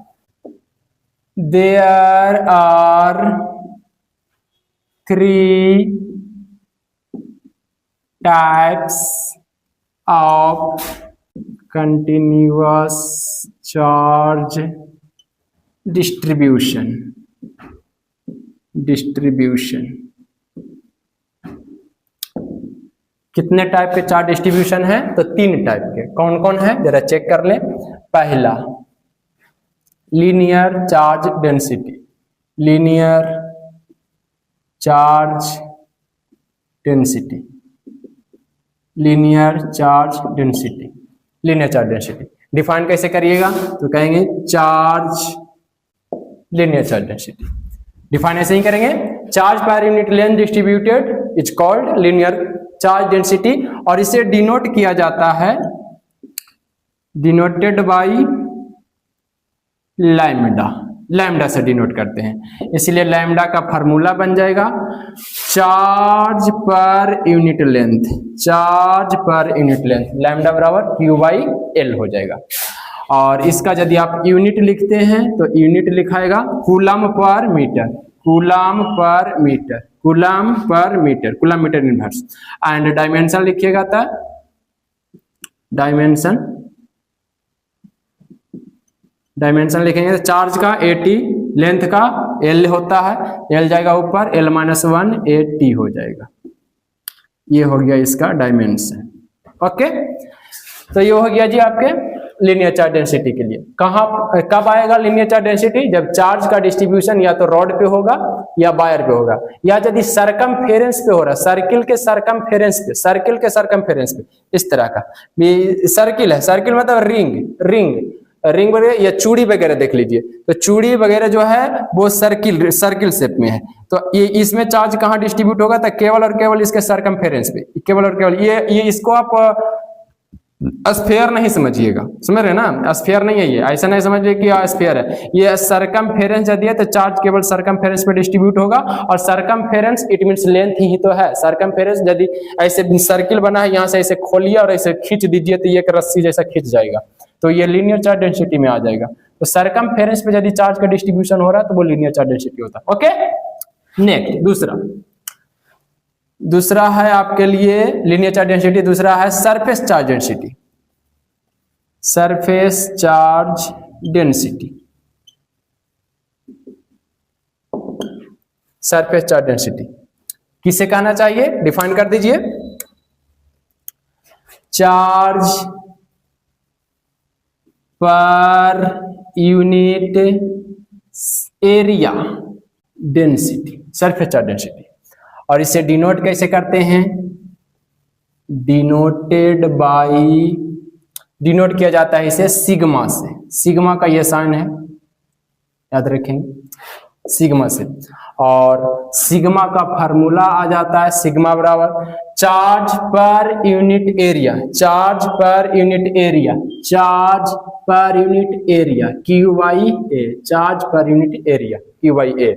There are 3 types of continuous charge distribution, distribution कितने टाइप के चार्ज डिस्ट्रीब्यूशन है, तो 3 टाइप के। कौन कौन है जरा चेक कर लें। पहला linear charge density, linear charge density, linear charge density, linear charge density define कैसे करिएगा, तो कहेंगे charge linear charge density, define ऐसे ही करेंगे, charge per unit length distributed is called linear charge density. और इसे डिनोट किया जाता है, डिनोटेड बाई लैम्डा, लैम्डा से डिनोट करते हैं, इसलिए लैम्डा का फार्मूला बन जाएगा charge per unit length, charge per unit length, lambda बराबर Q/L हो जाएगा। और इसका यदि आप यूनिट लिखते हैं तो यूनिट लिखाएगा coulomb per metre, coulomb per metre, coulomb per metre, coulomb metre inverse. And dimension लिखिएगा तो डायमेंशन डायमेंशन लिखेंगे तो चार्ज का AT, लेंथ का L होता है, L जाएगा ऊपर, L-1 AT हो जाएगा। ये हो गया इसका डायमेंशन। ओके, तो ये हो गया जी आपके लीनियर चार्ज डेंसिटी के लिए। कब आएगा लीनियर चार्ज डेंसिटी? जब चार्ज का डिस्ट्रीब्यूशन या तो रॉड पे होगा या वायर पे होगा, या यदि सरकमफेरेंस पे हो रहा है, सर्किल के सरकमफेरेंस पे इस तरह का सर्किल है, सर्किल मतलब रिंग वगैरह या चूड़ी वगैरह देख लीजिए, तो चूड़ी वगैरह जो है वो सर्किल शेप में है, तो ये इसमें चार्ज कहाँ डिस्ट्रीब्यूट होगा? तो केवल और केवल इसके सरकमफेरेंस पे, केवल और केवल ये इसको आप स्फीयर नहीं समझिएगा, समझ रहे ना? स्फीयर नहीं है ये, ऐसा नहीं समझिए कि स्फीयर है, ये सरकमफेरेंस यदि है तो चार्ज केवल सरकमफेरेंस पे डिस्ट्रीब्यूट होगा। और सरकमफेरेंस इट मींस लेंथ ही तो है। सरकमफेरेंस यदि ऐसे सर्किल बना है, यहाँ से ऐसे खोलिए और ऐसे खींच दीजिए तो ये एक रस्सी जैसा खींच जाएगा, तो ये लीनियर चार्ज डेंसिटी में आ जाएगा। तो सरकमफेरेंस पे यदि चार्ज का डिस्ट्रीब्यूशन हो रहा है तो वो लीनियर चार्ज डेंसिटी होता है। ओके, नेक्स्ट दूसरा है आपके लिए लीनियर चार्ज डेंसिटी, दूसरा है surface charge density. Surface charge density, surface charge density किसे कहना चाहिए? डिफाइन कर दीजिए। Charge per unit area density, surface charge density. और इसे डिनोट कैसे करते हैं? डिनोट किया जाता है इसे सिग्मा से। सिग्मा का ये साइन है, याद रखेंगे, सिग्मा से। और सिग्मा का फार्मूला आ जाता है सिग्मा बराबर charge per unit area, charge per unit area, charge per unit area QYA, charge per unit area QYA,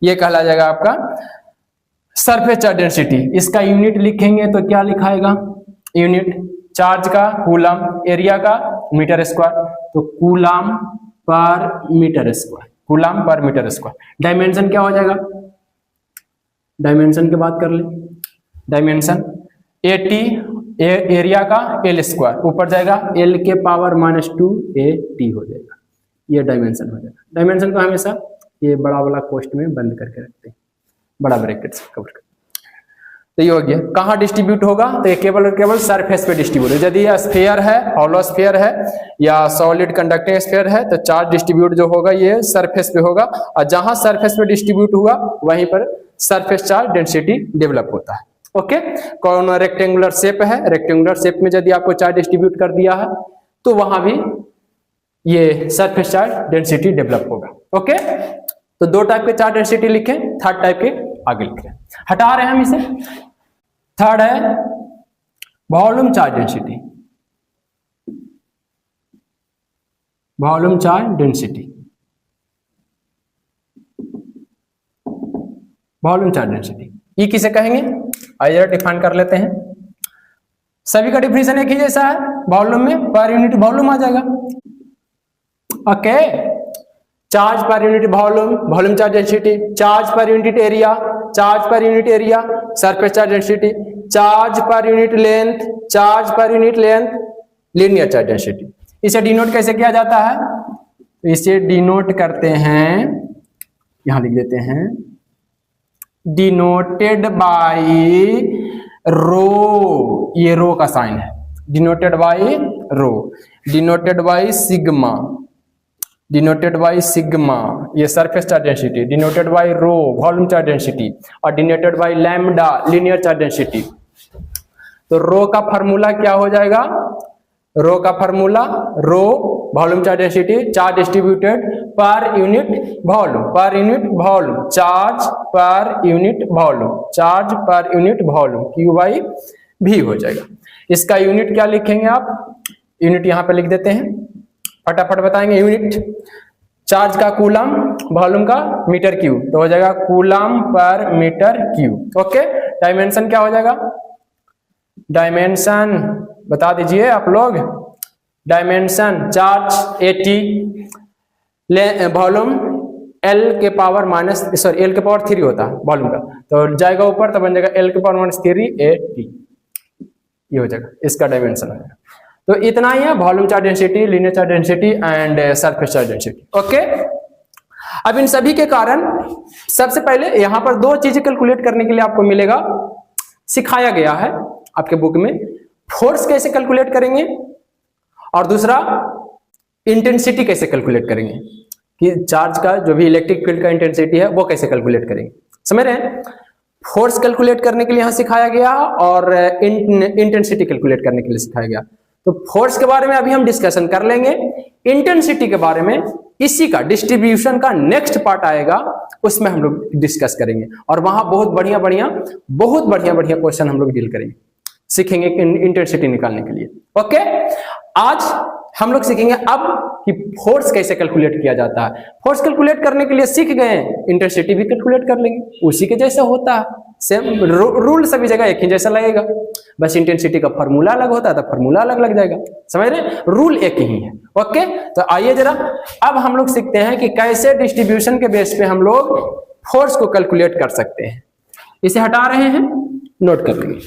ये कहला जाएगा आपका सरफेस चार्ज डेंसिटी। इसका यूनिट लिखेंगे तो क्या लिखाएगा? यूनिट चार्ज का कूलम, एरिया का मीटर स्क्वायर, तो coulomb per metre square, coulomb per metre square. Dimension क्या हो जाएगा? डायमेंशन की बात कर ले, डायमेंशन AT एरिया का L स्क्वायर, ऊपर जाएगा L के पावर -2 AT हो जाएगा, ये डायमेंशन हो जाएगा। डायमेंशन को हमेशा ये बड़ा वाला कोष्ठ में बंद करके रखते हैं, बड़ा ब्रैकेट से कवर कर। तो ये हो गया। कहाँ डिस्ट्रीब्यूट होगा? तो ये केवल और केवल सरफेस पे डिस्ट्रीब्यूट है। यदि यह स्फीयर है, हॉलो स्फीयर है या सॉलिड कंडक्टिंग स्फीयर है तो चार्ज डिस्ट्रीब्यूट जो होगा ये सरफेस पे होगा, और जहां सरफेस पे डिस्ट्रीब्यूट हुआ वहीं पर सरफेस चार्ज डेंसिटी डेवलप होता है। ओके, कौन रेक्टेंगुलर शेप है, रेक्टेंगुलर शेप में यदि आपको चार्ज डिस्ट्रीब्यूट कर दिया है तो वहां भी ये सरफेस चार्ज डेंसिटी डेवलप होगा। ओके, तो दो टाइप के चार्ज डेंसिटी लिखें, थर्ड टाइप के आगे लिखें, हटा रहे हैं हम इसे। थर्ड है volume charge density, volume charge density, volume charge density ये किसे कहेंगे? आइए जरा डिफाइन कर लेते हैं। सभी का डिफिनेशन एक ही जैसा है, वॉल्यूम में पर यूनिट वॉल्यूम आ जाएगा। Okay, charge per unit volume, volume charge density, charge per unit area, charge per unit area, surface charge density, charge per unit length, charge per unit length, linear charge density. इसे denote कैसे किया जाता है? तो इसे denote करते हैं, यहां लिख देते हैं, डिनोटेड बाय रो, ये रो का साइन है, denoted by rho, denoted by sigma, denoted by sigma, ये surface charge density, denoted by rho volume charge density, और denoted by lambda linear charge density. तो रो का फार्मूला क्या हो जाएगा? रो का formula, rho volume charge density, charge distributed per unit volume, per unit volume, charge per unit volume, charge per unit volume QYV हो जाएगा। इसका unit क्या लिखेंगे आप? यूनिट यहां पे लिख देते हैं, फटाफट बताएंगे। यूनिट चार्ज का कूलम, वॉल्यूम का मीटर क्यू, तो हो जाएगा coulomb per metre Q. Okay, dimension क्या हो जाएगा? डायमेंशन बता दीजिए आप लोग। Dimension charge AT, volume L के पावर L के पावर 3 होता है वॉल्यूम का, तो जाएगा ऊपर तो बन जाएगा L के पावर -3 AT, ये हो जाएगा, इसका डायमेंशन हो जाएगा। तो इतना ही है, volume charge density, linear charge density and surface charge density. Okay, अब इन सभी के कारण सबसे पहले यहां पर दो चीजें कैलकुलेट करने के लिए आपको मिलेगा, सिखाया गया है आपके बुक में, फोर्स कैसे कैलकुलेट करेंगे और दूसरा इंटेंसिटी कैसे कैलकुलेट करेंगे, कि चार्ज का जो भी इलेक्ट्रिक फील्ड का इंटेंसिटी है वो कैसे कैलकुलेट करेंगे। समझ रहे हैं? फोर्स कैलकुलेट करने के लिए यहां सिखाया गया और इंटेंसिटी कैलकुलेट करने के लिए सिखाया गया। तो फोर्स के बारे में अभी हम डिस्कशन कर लेंगे, इंटेंसिटी के बारे में इसी का डिस्ट्रीब्यूशन का नेक्स्ट पार्ट आएगा, उसमें हम लोग डिस्कस करेंगे और वहां बहुत बढ़िया बढ़िया क्वेश्चन हम लोग डील करेंगे, सीखेंगे इंटेंसिटी निकालने के लिए। ओके, आज हम लोग सीखेंगे अब कि फोर्स कैसे कैलकुलेट किया जाता है। फोर्स कैलकुलेट करने के लिए सीख गए, इंटेंसिटी भी कैलकुलेट कर लेंगे उसी के जैसा होता है, सेम रूल सभी जगह एक ही जैसा लगेगा, बस इंटेंसिटी का फॉर्मूला अलग होता है तो फॉर्मूला अलग लग जाएगा। समझ रहे? रूल एक ही है। ओके, तो आइए जरा अब हम लोग सीखते हैं कि कैसे डिस्ट्रीब्यूशन के बेस पे हम लोग फोर्स को कैलकुलेट कर सकते हैं। इसे हटा रहे हैं, नोट कर लेंगे।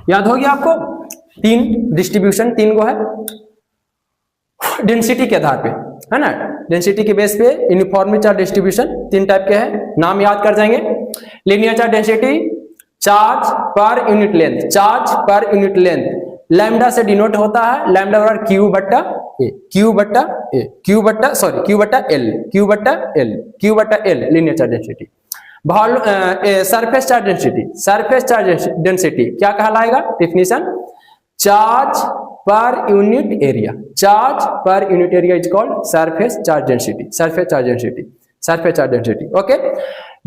याद हो गया आपको, तीन डिस्ट्रीब्यूशन, तीन गो है डेंसिटी के आधार पे, है ना, डेंसिटी के बेस पे यूनिफॉर्मली चार्ज डिस्ट्रीब्यूशन तीन टाइप के हैं, नाम याद कर जाएंगे। Linear charge density, charge per unit length, charge per unit length lambda से डिनोट होता है, लैम्डा बराबर क्यू बट्टा ए, क्यू बट्टा ए, क्यू बट्टा एल, क्यू बट्टा L linear charge density. Surface charge density, surface charge density क्या कहलाएगा definition, charge per unit area, charge per unit area is called surface charge density, surface charge density, surface charge density. Okay,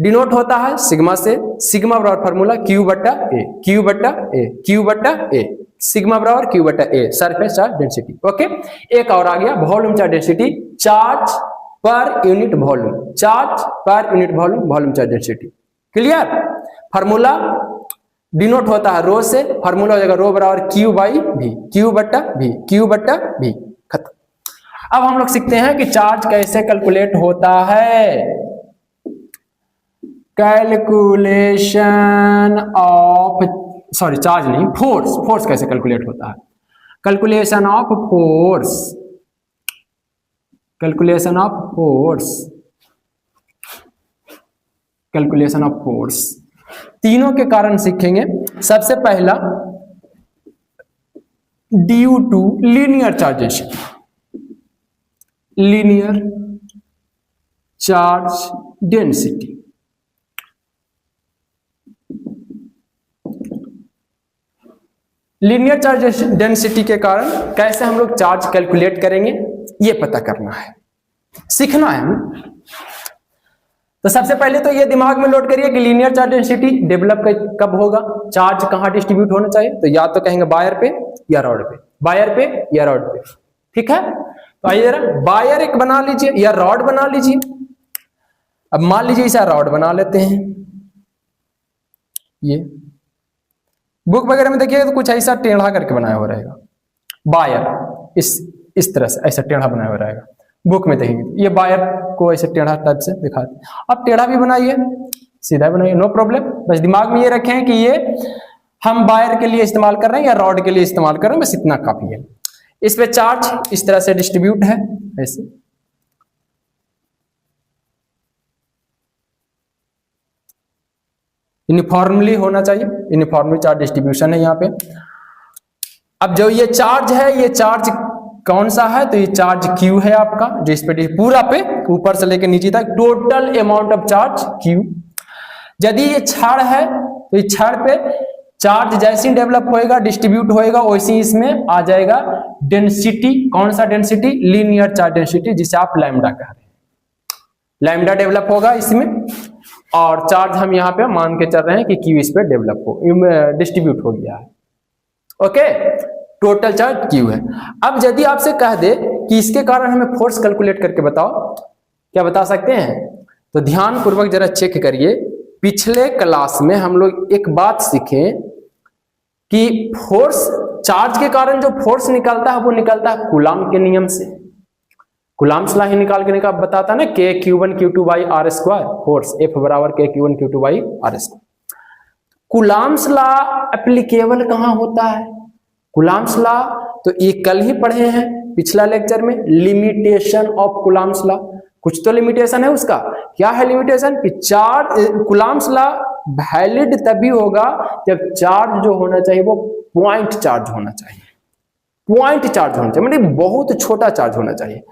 denote होता है sigma से, sigma बराबर formula Q बट्टा ए, Q बट्टा ए, Q बट्टा ए, sigma बराबर क्यू बट्टा ए, सरफेस चार्ज डेंसिटी। ओके, एक और आ गया volume charge density, charge per unit volume, charge per unit volume, volume charge density. Clear? Formula denote होता है रो से, फार्मूला हो जाएगा रो बराबर क्यू बाई भी, क्यू बट्टा भी, क्यू बट्टा भी, खत्म। अब हम लोग सीखते हैं कि चार्ज कैसे कैलकुलेट होता है। कैलकुलेशन ऑफ, सॉरी चार्ज नहीं, फोर्स, फोर्स कैसे कैलकुलेट होता है, calculation of force, calculation of force, calculation of force तीनों के कारण सीखेंगे। सबसे पहला due to linear charge density, linear charge density, linear charge density के कारण कैसे हम लोग चार्ज कैलकुलेट करेंगे ये पता करना है, सीखना है हमें। तो सबसे पहले तो ये दिमाग में लोड करिए कि लीनियर चार्ज डेंसिटी डेवलप कब होगा, चार्ज कहां डिस्ट्रीब्यूट होना चाहिए, तो या तो कहेंगे वायर पे या रॉड पे, वायर पे या रॉड पे। ठीक है, तो आइए जरा वायर एक बना लीजिए या रॉड बना लीजिए। अब मान लीजिए इसे रॉड बना लेते हैं, ये बुक वगैरह में देखिएगा तो कुछ ऐसा टेढ़ा करके बनाया हुआ रहेगा, वायर इस तरह से ऐसा टेढ़ा बनाया हुआ रहेगा। बुक में देखेंगे ये वायर को ऐसे टेढ़ा टाइप से दिखाते हैं, आप टेढ़ा भी बनाइए सीधा बनाइए, नो प्रॉब्लम। बस दिमाग में ये रखें कि ये हम वायर के लिए इस्तेमाल कर रहे हैं या रॉड के लिए इस्तेमाल कर रहे हैं, बस इतना काफी है। इस पे चार्ज इस तरह से डिस्ट्रीब्यूट है, ऐसे यूनिफॉर्मली होना चाहिए, यूनिफॉर्मली चार्ज डिस्ट्रीब्यूशन है यहाँ पे। अब जो ये चार्ज है, ये चार्ज कौन सा है, तो ये चार्ज Q है आपका, जो इस पे पूरा पे ऊपर से लेकर नीचे तक total amount of charge Q। यदि ये छड़ है तो ये छड़ पे चार्ज जैसे ही डेवलप होएगा, डिस्ट्रीब्यूट होएगा, वैसे ही इसमें आ जाएगा डेंसिटी। कौन सा डेंसिटी? लीनियर चार्ज डेंसिटी, जिसे आप लैम्डा कह रहे हैं। लैम्डा डेवलप होगा इसमें और चार्ज हम यहाँ पे मान के चल रहे हैं कि Q इस पे डेवलप हो, डिस्ट्रीब्यूट हो गया है। ओके, टोटल चार्ज Q है। अब यदि आपसे कह दे कि इसके कारण हमें फोर्स कैलकुलेट करके बताओ, क्या बता सकते हैं? तो ध्यान पूर्वक जरा चेक करिए। पिछले क्लास में हम लोग एक बात सीखे कि फोर्स, चार्ज के कारण जो फोर्स निकलता है वो निकलता है कूलाम के नियम से। कूलाम्स लॉ ही निकाल के बताता ना, K Q1 Q2 by are square, force F बराबर K Q1 Q2 by are square. Coulomb's law applicable कहां होता है? कूलम्ब्स लॉ तो ये कल ही पढ़े हैं पिछला लेक्चर में, लिमिटेशन ऑफ कूलम्ब्स लॉ। कुछ तो लिमिटेशन है उसका, क्या है लिमिटेशन कि कूलम्ब्स लॉ वैलिड तभी होगा जब चार्ज जो होना चाहिए वो पॉइंट चार्ज होना चाहिए, पॉइंट चार्ज होना चाहिए, मतलब बहुत छोटा चार्ज होना चाहिए।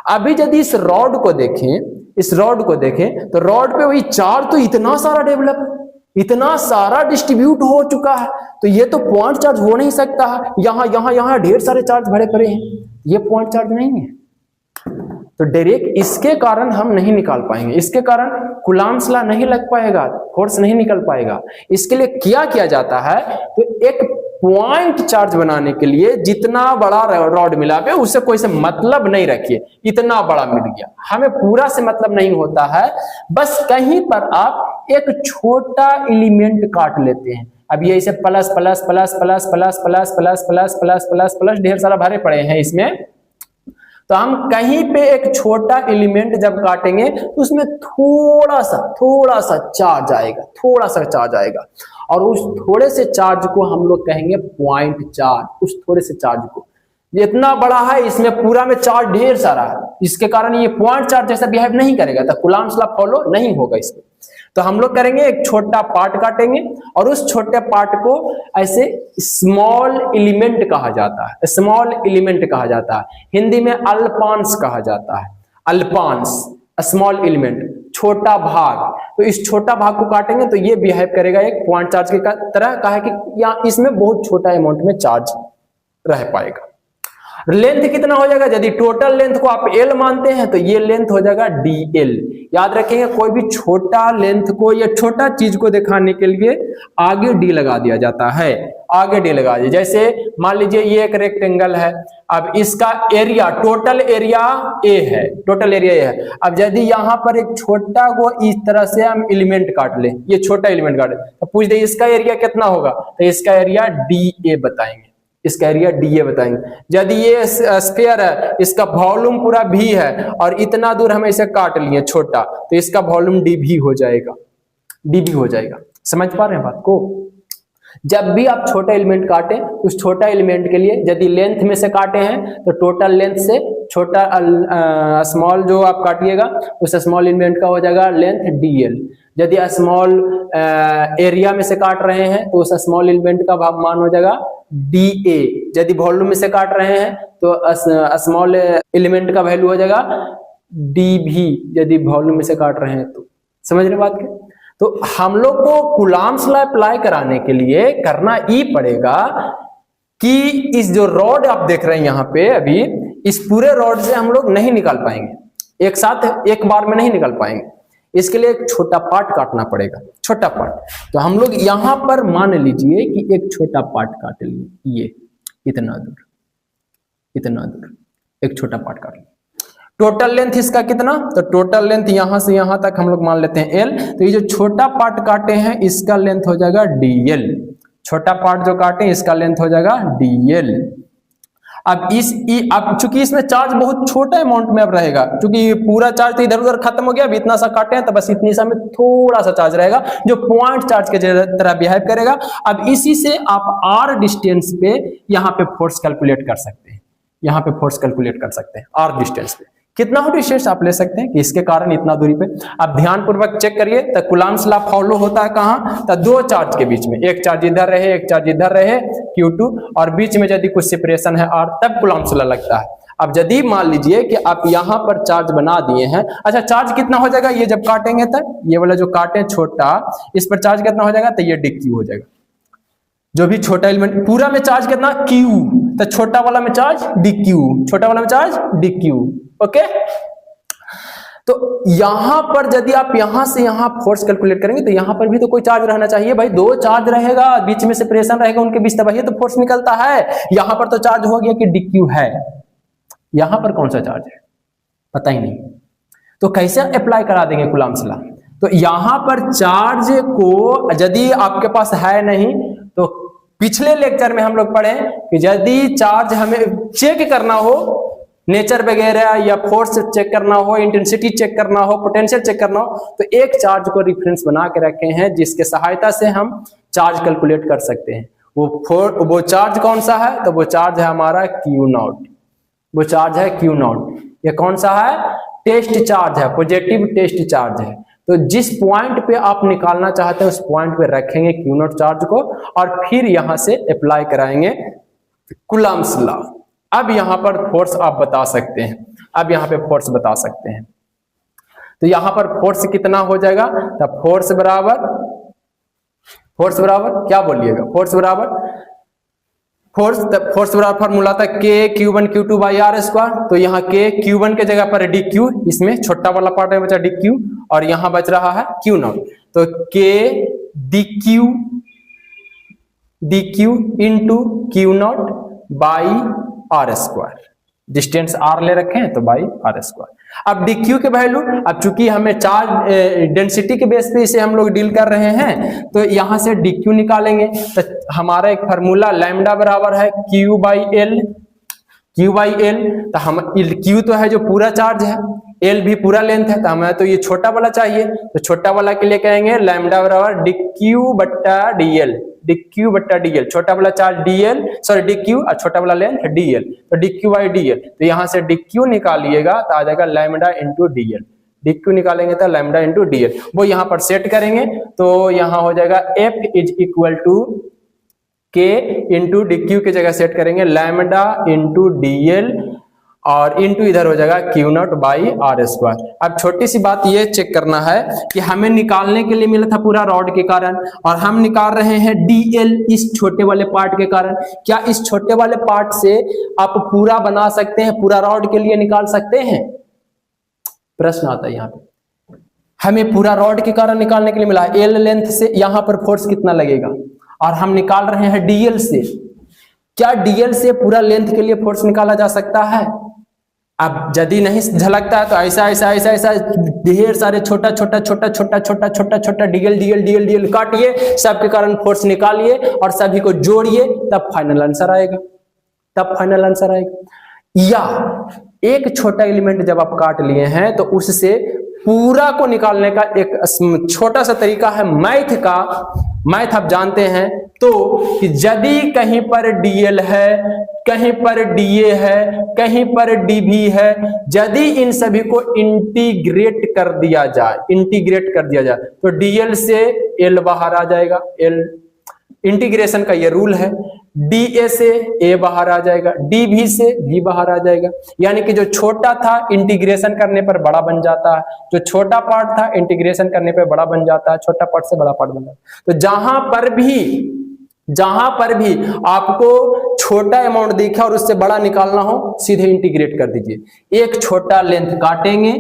अभी यदि इस रॉड को देखें तो रॉड पे वही चार्ज तो इतना सारा डेवलप, इतना सारा डिस्ट्रीब्यूट हो चुका है, तो ये तो पॉइंट चार्ज हो नहीं सकता है। यहां ढेर सारे चार्ज भरे पड़े हैं, ये पॉइंट चार्ज नहीं है। तो डायरेक्ट इसके कारण हम नहीं निकाल पाएंगे, इसके कारण कूलम्ब्स लॉ नहीं लग पाएगा, फोर्स नहीं निकल पाएगा। इसके लिए क्या किया जाता है, तो एक पॉइंट चार्ज बनाने के लिए जितना बड़ा रॉड मिला पे उससे कोई से मतलब नहीं रखिए, इतना बड़ा मिल गया, हमें पूरा से मतलब नहीं होता है। बस कहीं पर आप एक छोटा एलिमेंट काट लेते हैं। अब ये इसे plus plus plus plus plus plus plus plus plus plus plus ढेर सारा भरे पड़े हैं इसमें, तो हम कहीं पे एक छोटा एलिमेंट जब काटेंगे तो उसमें थोड़ा सा चार्ज आएगा, थोड़ा सा चार्ज आएगा, और उस थोड़े से चार्ज को हम लोग कहेंगे पॉइंट चार्ज। उस थोड़े से चार्ज को, इतना बड़ा है इसमें पूरा में चार्ज ढेर सारा है, इसके कारण ये पॉइंट चार्ज जैसा बिहेव नहीं करेगा, तो कूलम्ब्स लॉ फॉलो नहीं होगा इसमें। तो हम लोग करेंगे एक छोटा पार्ट काटेंगे और उस छोटे पार्ट को ऐसे स्मॉल एलिमेंट कहा जाता है, स्मॉल एलिमेंट कहा जाता है, हिंदी में अल्पांश कहा जाता है, अल्पांश स्मॉल एलिमेंट, छोटा भाग। तो इस छोटा भाग को काटेंगे तो ये बिहेव करेगा एक पॉइंट चार्ज की तरह, कहा है कि यहाँ इसमें बहुत छोटा अमाउंट में चार्ज रह पाएगा। लेंथ कितना हो जाएगा, यदि टोटल लेंथ को आप L मानते हैं तो ये लेंथ हो जाएगा DL। याद रखेंगे कोई भी छोटा लेंथ को या छोटा चीज को दिखाने के लिए आगे D लगा दिया जाता है, आगे D लगा दिया। जैसे मान लीजिए ये एक रेक्टेंगल है, अब इसका एरिया टोटल एरिया A है, टोटल एरिया A है। अब यदि यहाँ पर एक छोटा को इस तरह से हम एलिमेंट काट ले, ये छोटा एलिमेंट काट ले, तो पूछ दे इसका एरिया कितना होगा, तो इसका एरिया DA बताएंगे, इसका एरिया DA बताएंगे। यदि ये स्फीयर है, इसका वॉल्यूम पूरा V है और इतना दूर हम इसे काट लिए छोटा, तो इसका वॉल्यूम DV हो जाएगा, DV हो जाएगा। समझ पा रहे हैं बात को? जब भी आप छोटा एलिमेंट काटें, उस छोटा एलिमेंट के लिए यदि लेंथ में से काटे हैं तो टोटल लेंथ से छोटा स्मॉल जो आप काटिएगा उस स्मॉल एलिमेंट का हो जाएगा लेंथ DL। यदि स्मॉल एरिया में से काट रहे हैं तो उस स्मॉल एलिमेंट का भाग मान हो जाएगा DA। यदि वॉल्यूम में से काट रहे हैं तो स्मॉल एलिमेंट का वैल्यू हो जाएगा DV, यदि वॉल्यूम में से काट रहे हैं तो। समझ रहे बात के? तो हम लोग को कूलम्ब्स लॉ अप्लाई कराने के लिए करना ही पड़ेगा कि इस जो रॉड आप देख रहे हैं यहाँ पे, अभी इस पूरे रॉड से हम लोग नहीं निकाल पाएंगे, एक साथ एक बार में नहीं निकाल पाएंगे। इसके लिए एक छोटा पार्ट काटना पड़ेगा, छोटा पार्ट। तो हम लोग यहां पर मान लीजिए कि एक छोटा पार्ट काट लिए, ये इतना दूर एक छोटा पार्ट काट लिया। टोटल लेंथ इसका कितना, तो टोटल लेंथ यहां से यहां तक हम लोग मान लेते हैं L। तो ये जो छोटा पार्ट काटे हैं इसका लेंथ हो जाएगा DL, छोटा पार्ट जो काटे इसका लेंथ हो जाएगा DL। अब अब चूंकि इसमें चार्ज बहुत छोटा अमाउंट में अब रहेगा, क्योंकि पूरा चार्ज तो इधर उधर खत्म हो गया, अब इतना सा काटे हैं तो बस इतनी सा में थोड़ा सा चार्ज रहेगा जो पॉइंट चार्ज के तरह बिहेव करेगा। अब इसी से आप R डिस्टेंस पे यहाँ पे फोर्स कैलकुलेट कर सकते हैं, यहाँ पे फोर्स कैलकुलेट कर सकते हैं R डिस्टेंस पे। कितना हो डिस्टेंस आप ले सकते हैं कि इसके कारण इतना दूरी पे। अब ध्यान पूर्वक चेक करिए, तो कूलम्ब्स लॉ फॉलो होता है कहाँ, तो दो चार्ज के बीच में, एक चार्ज इधर रहे एक चार्ज इधर रहे Q2, और बीच में यदि कुछ सेपरेशन है R, तब कूलम्ब्स लॉ लगता है। अब यदि मान लीजिए कि आप यहाँ पर चार्ज बना दिए हैं, अच्छा चार्ज कितना हो जाएगा, ये जब काटेंगे तब ये वाला जो काटे छोटा, इस पर चार्ज कितना हो जाएगा, तो ये dq हो जाएगा। जो भी छोटा एलिमेंट पूरा में चार्ज कितना Q, तो छोटा वाला में चार्ज dq, छोटा वाला में चार्ज dq। ओके, तो यहां पर यदि आप यहां से यहां फोर्स कैलकुलेट करेंगे तो यहां पर भी तो कोई चार्ज रहना चाहिए भाई, दो चार्ज रहेगा, बीच में सेपरेशन रहेगा, उनके बीच तब तो फोर्स निकलता है। यहां पर तो चार्ज हो गया कि dq है, यहां पर कौन सा चार्ज है पता ही नहीं, तो कैसे अप्लाई करा देंगे कूलम्ब्स लॉ। तो यहां पर चार्ज को यदि आपके पास है नहीं, तो पिछले लेक्चर में हम लोग पढ़े कि यदि चार्ज हमें चेक करना हो, नेचर वगैरह या फोर्स चेक करना हो, इंटेंसिटी चेक करना हो, पोटेंशियल चेक करना हो, तो एक चार्ज को रिफरेंस बना के रखे हैं जिसके सहायता से हम चार्ज कैलकुलेट कर सकते हैं। वो चार्ज कौन सा है? तो वो चार्ज है हमारा क्यू नॉट, वो चार्ज है क्यू नॉट। ये कौन सा है? टेस्ट चार्ज है, पॉजिटिव टेस्ट चार्ज है। तो जिस पॉइंट पे आप निकालना चाहते हैं उस पॉइंट पे रखेंगे क्यू नॉट चार्ज को और फिर यहां से अप्लाई कराएंगे कूलम्ब्स लॉ। अब यहां पर फोर्स आप बता सकते हैं, अब यहां पे फोर्स बता सकते हैं। तो यहां पर फोर्स कितना हो जाएगा? तब फोर्स बराबर क्या बोलिएगा? फोर्स बराबर फॉर्मूला था के Q1 Q2 by are square. तो यहाँ के Q1 के जगह पर डी क्यू, इसमें छोटा वाला पार्ट में बचा डी क्यू और यहाँ बच रहा है क्यू नॉट। तो k d q into q naught by are square, distance r ले रखे हैं तो बाई आर स्क्वायर। अब डी क्यू के वैल्यू, अब चूंकि हमें चार्ज डेंसिटी के बेस पे इसे हम लोग डील कर रहे हैं तो यहां से डी क्यू निकालेंगे। तो हमारा एक फार्मूला लैम्डा बराबर है क्यू बाई एल। तो हम क्यू तो है जो पूरा चार्ज है, एल भी पूरा लेंथ है, तो हमें तो ये छोटा वाला चाहिए। तो छोटा वाला के लिए कहेंगे लैम्डा बराबर डी क्यू बट्टा डी एल, छोटा वाला charge DL, sorry D Q और छोटा वाला लेंथ डीएल। तो डी क्यू बाई डीएल, तो यहां से डी क्यू निकालिएगा तो आ जाएगा lambda into DL. D Q निकालेंगे तो लैम्डा इंटू डीएल, वो यहां पर सेट करेंगे तो यहां हो जाएगा F is equal to k into d q की जगह सेट करेंगे लैम्डा इंटू डीएल और इंटू इधर हो जाएगा q naught by are square. अब छोटी सी बात ये चेक करना है कि हमें निकालने के लिए मिला था पूरा रॉड के कारण और हम निकाल रहे हैं डीएल इस छोटे वाले पार्ट के कारण। क्या इस छोटे वाले पार्ट से आप पूरा बना सकते हैं, पूरा रॉड के लिए निकाल सकते हैं? प्रश्न आता है यहाँ पे। हमें पूरा रॉड के कारण निकालने के लिए मिला एल लेंथ से, यहां पर फोर्स कितना लगेगा और हम निकाल रहे हैं डीएल से। क्या डीएल से पूरा लेंथ के लिए फोर्स निकाला जा सकता है? अब यदि नहीं झलकता है तो ऐसा ढेर सारे छोटा डीएल काटिए, सबके कारण फोर्स निकालिए और सभी को जोड़िए, तब फाइनल आंसर आएगा। या एक छोटा एलिमेंट जब आप काट लिए हैं तो उससे पूरा को निकालने का एक छोटा सा तरीका है मैथ का। मैथ आप जानते हैं तो कि यदि कहीं पर डीएल है, कहीं पर डीए है, कहीं पर डीबी है, यदि इन सभी को इंटीग्रेट कर दिया जाए तो डीएल से एल बाहर आ जाएगा, एल इंटीग्रेशन का ये रूल है। डीए से ए बाहर आ जाएगा, डीबी से बी बाहर आ जाएगा। यानी कि जो छोटा था इंटीग्रेशन करने पर बड़ा बन जाता है, जो छोटा पार्ट था इंटीग्रेशन करने पर बड़ा बन जाता है, छोटा पार्ट से बड़ा पार्ट बन जाता है। तो जहां पर भी आपको छोटा अमाउंट दिखा और उससे बड़ा निकालना हो, सीधे इंटीग्रेट कर दीजिए। एक छोटा लेंथ काटेंगे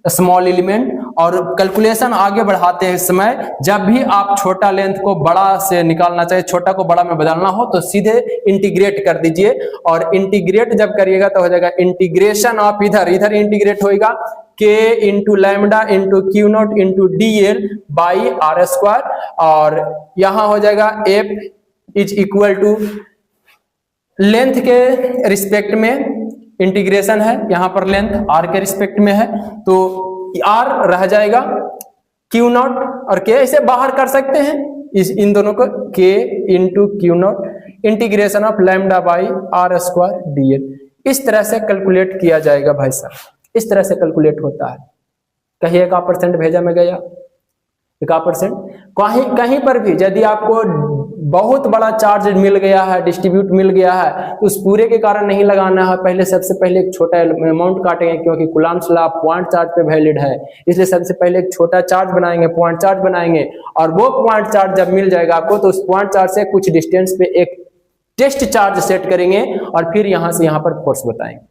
स्मॉल एलिमेंट और कैलकुलेशन आगे बढ़ाते हैं समय जब भी आप छोटा लेंथ को बड़ा से निकालना चाहिए, छोटा को बड़ा में बदलना हो तो सीधे इंटीग्रेट कर दीजिए। और इंटीग्रेट जब करिएगा तो हो जाएगा इंटीग्रेशन ऑफ इधर इंटीग्रेट होएगा k into lambda into q naught into dl by are square और यहां हो जाएगा F is equal to length के रिस्पेक्ट में इंटीग्रेशन है, यहां पर लेंथ आर के रिस्पेक्ट में है तो आर रह जाएगा क्यू नॉट और के ऐसे बाहर कर सकते हैं इन दोनों को, k into q naught integration of lambda by are square dl. इस तरह से कैलकुलेट किया जाएगा भाई साहब, इस तरह से कैलकुलेट होता है। कहीं 1% भेजा में गया 1%, कहीं पर भी यदि आपको बहुत बड़ा चार्ज मिल गया है, डिस्ट्रीब्यूट मिल गया है तो उस पूरे के कारण नहीं लगाना है। पहले सबसे पहले एक छोटा अमाउंट काटेंगे क्योंकि कूलम्ब्स लॉ पॉइंट चार्ज पे वैलिड है, इसलिए सबसे पहले एक छोटा चार्ज बनाएंगे, पॉइंट चार्ज बनाएंगे और वो पॉइंट चार्ज जब मिल जाएगा आपको तो उस पॉइंट चार्ज से कुछ डिस्टेंस पे एक टेस्ट चार्ज सेट करेंगे और फिर यहां से यहां पर फोर्स बताएंगे,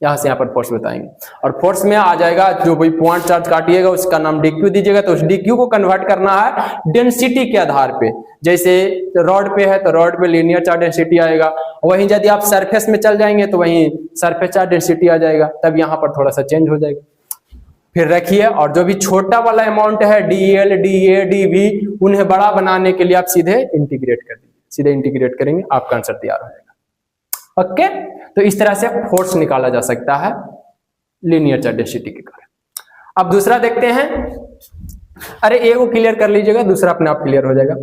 यहां से यहां पर फोर्स बताएंगे और फोर्स में आ जाएगा जो भी पॉइंट चार्ज काटिएगा उसका नाम डीक्यू दीजिएगा। तो उस डीक्यू को कन्वर्ट करना है डेंसिटी के आधार पे, जैसे रॉड पे है तो रॉड पे लीनियर चार्ज डेंसिटी आएगा, वहीं यदि आप सरफेस में चल जाएंगे तो वहीं सरफेस चार्ज डेंसिटी आ जाएगा, तब यहां पर थोड़ा सा चेंज हो जाएगा। फिर रखिए और जो भी छोटा वाला अमाउंट है डीएल डीए डीबी उन्हें बड़ा बनाने के लिए आप सीधे इंटीग्रेट कर दीजिए, सीधे इंटीग्रेट करेंगे आपका आंसर तैयार हो जाएगा। ओके, तो इस तरह से फोर्स निकाला जा सकता है लीनियर चार्ज डेंसिटी के कारण। अब दूसरा देखते हैं, अरे ए को क्लियर कर लीजिएगा, दूसरा अपने आप क्लियर हो जाएगा।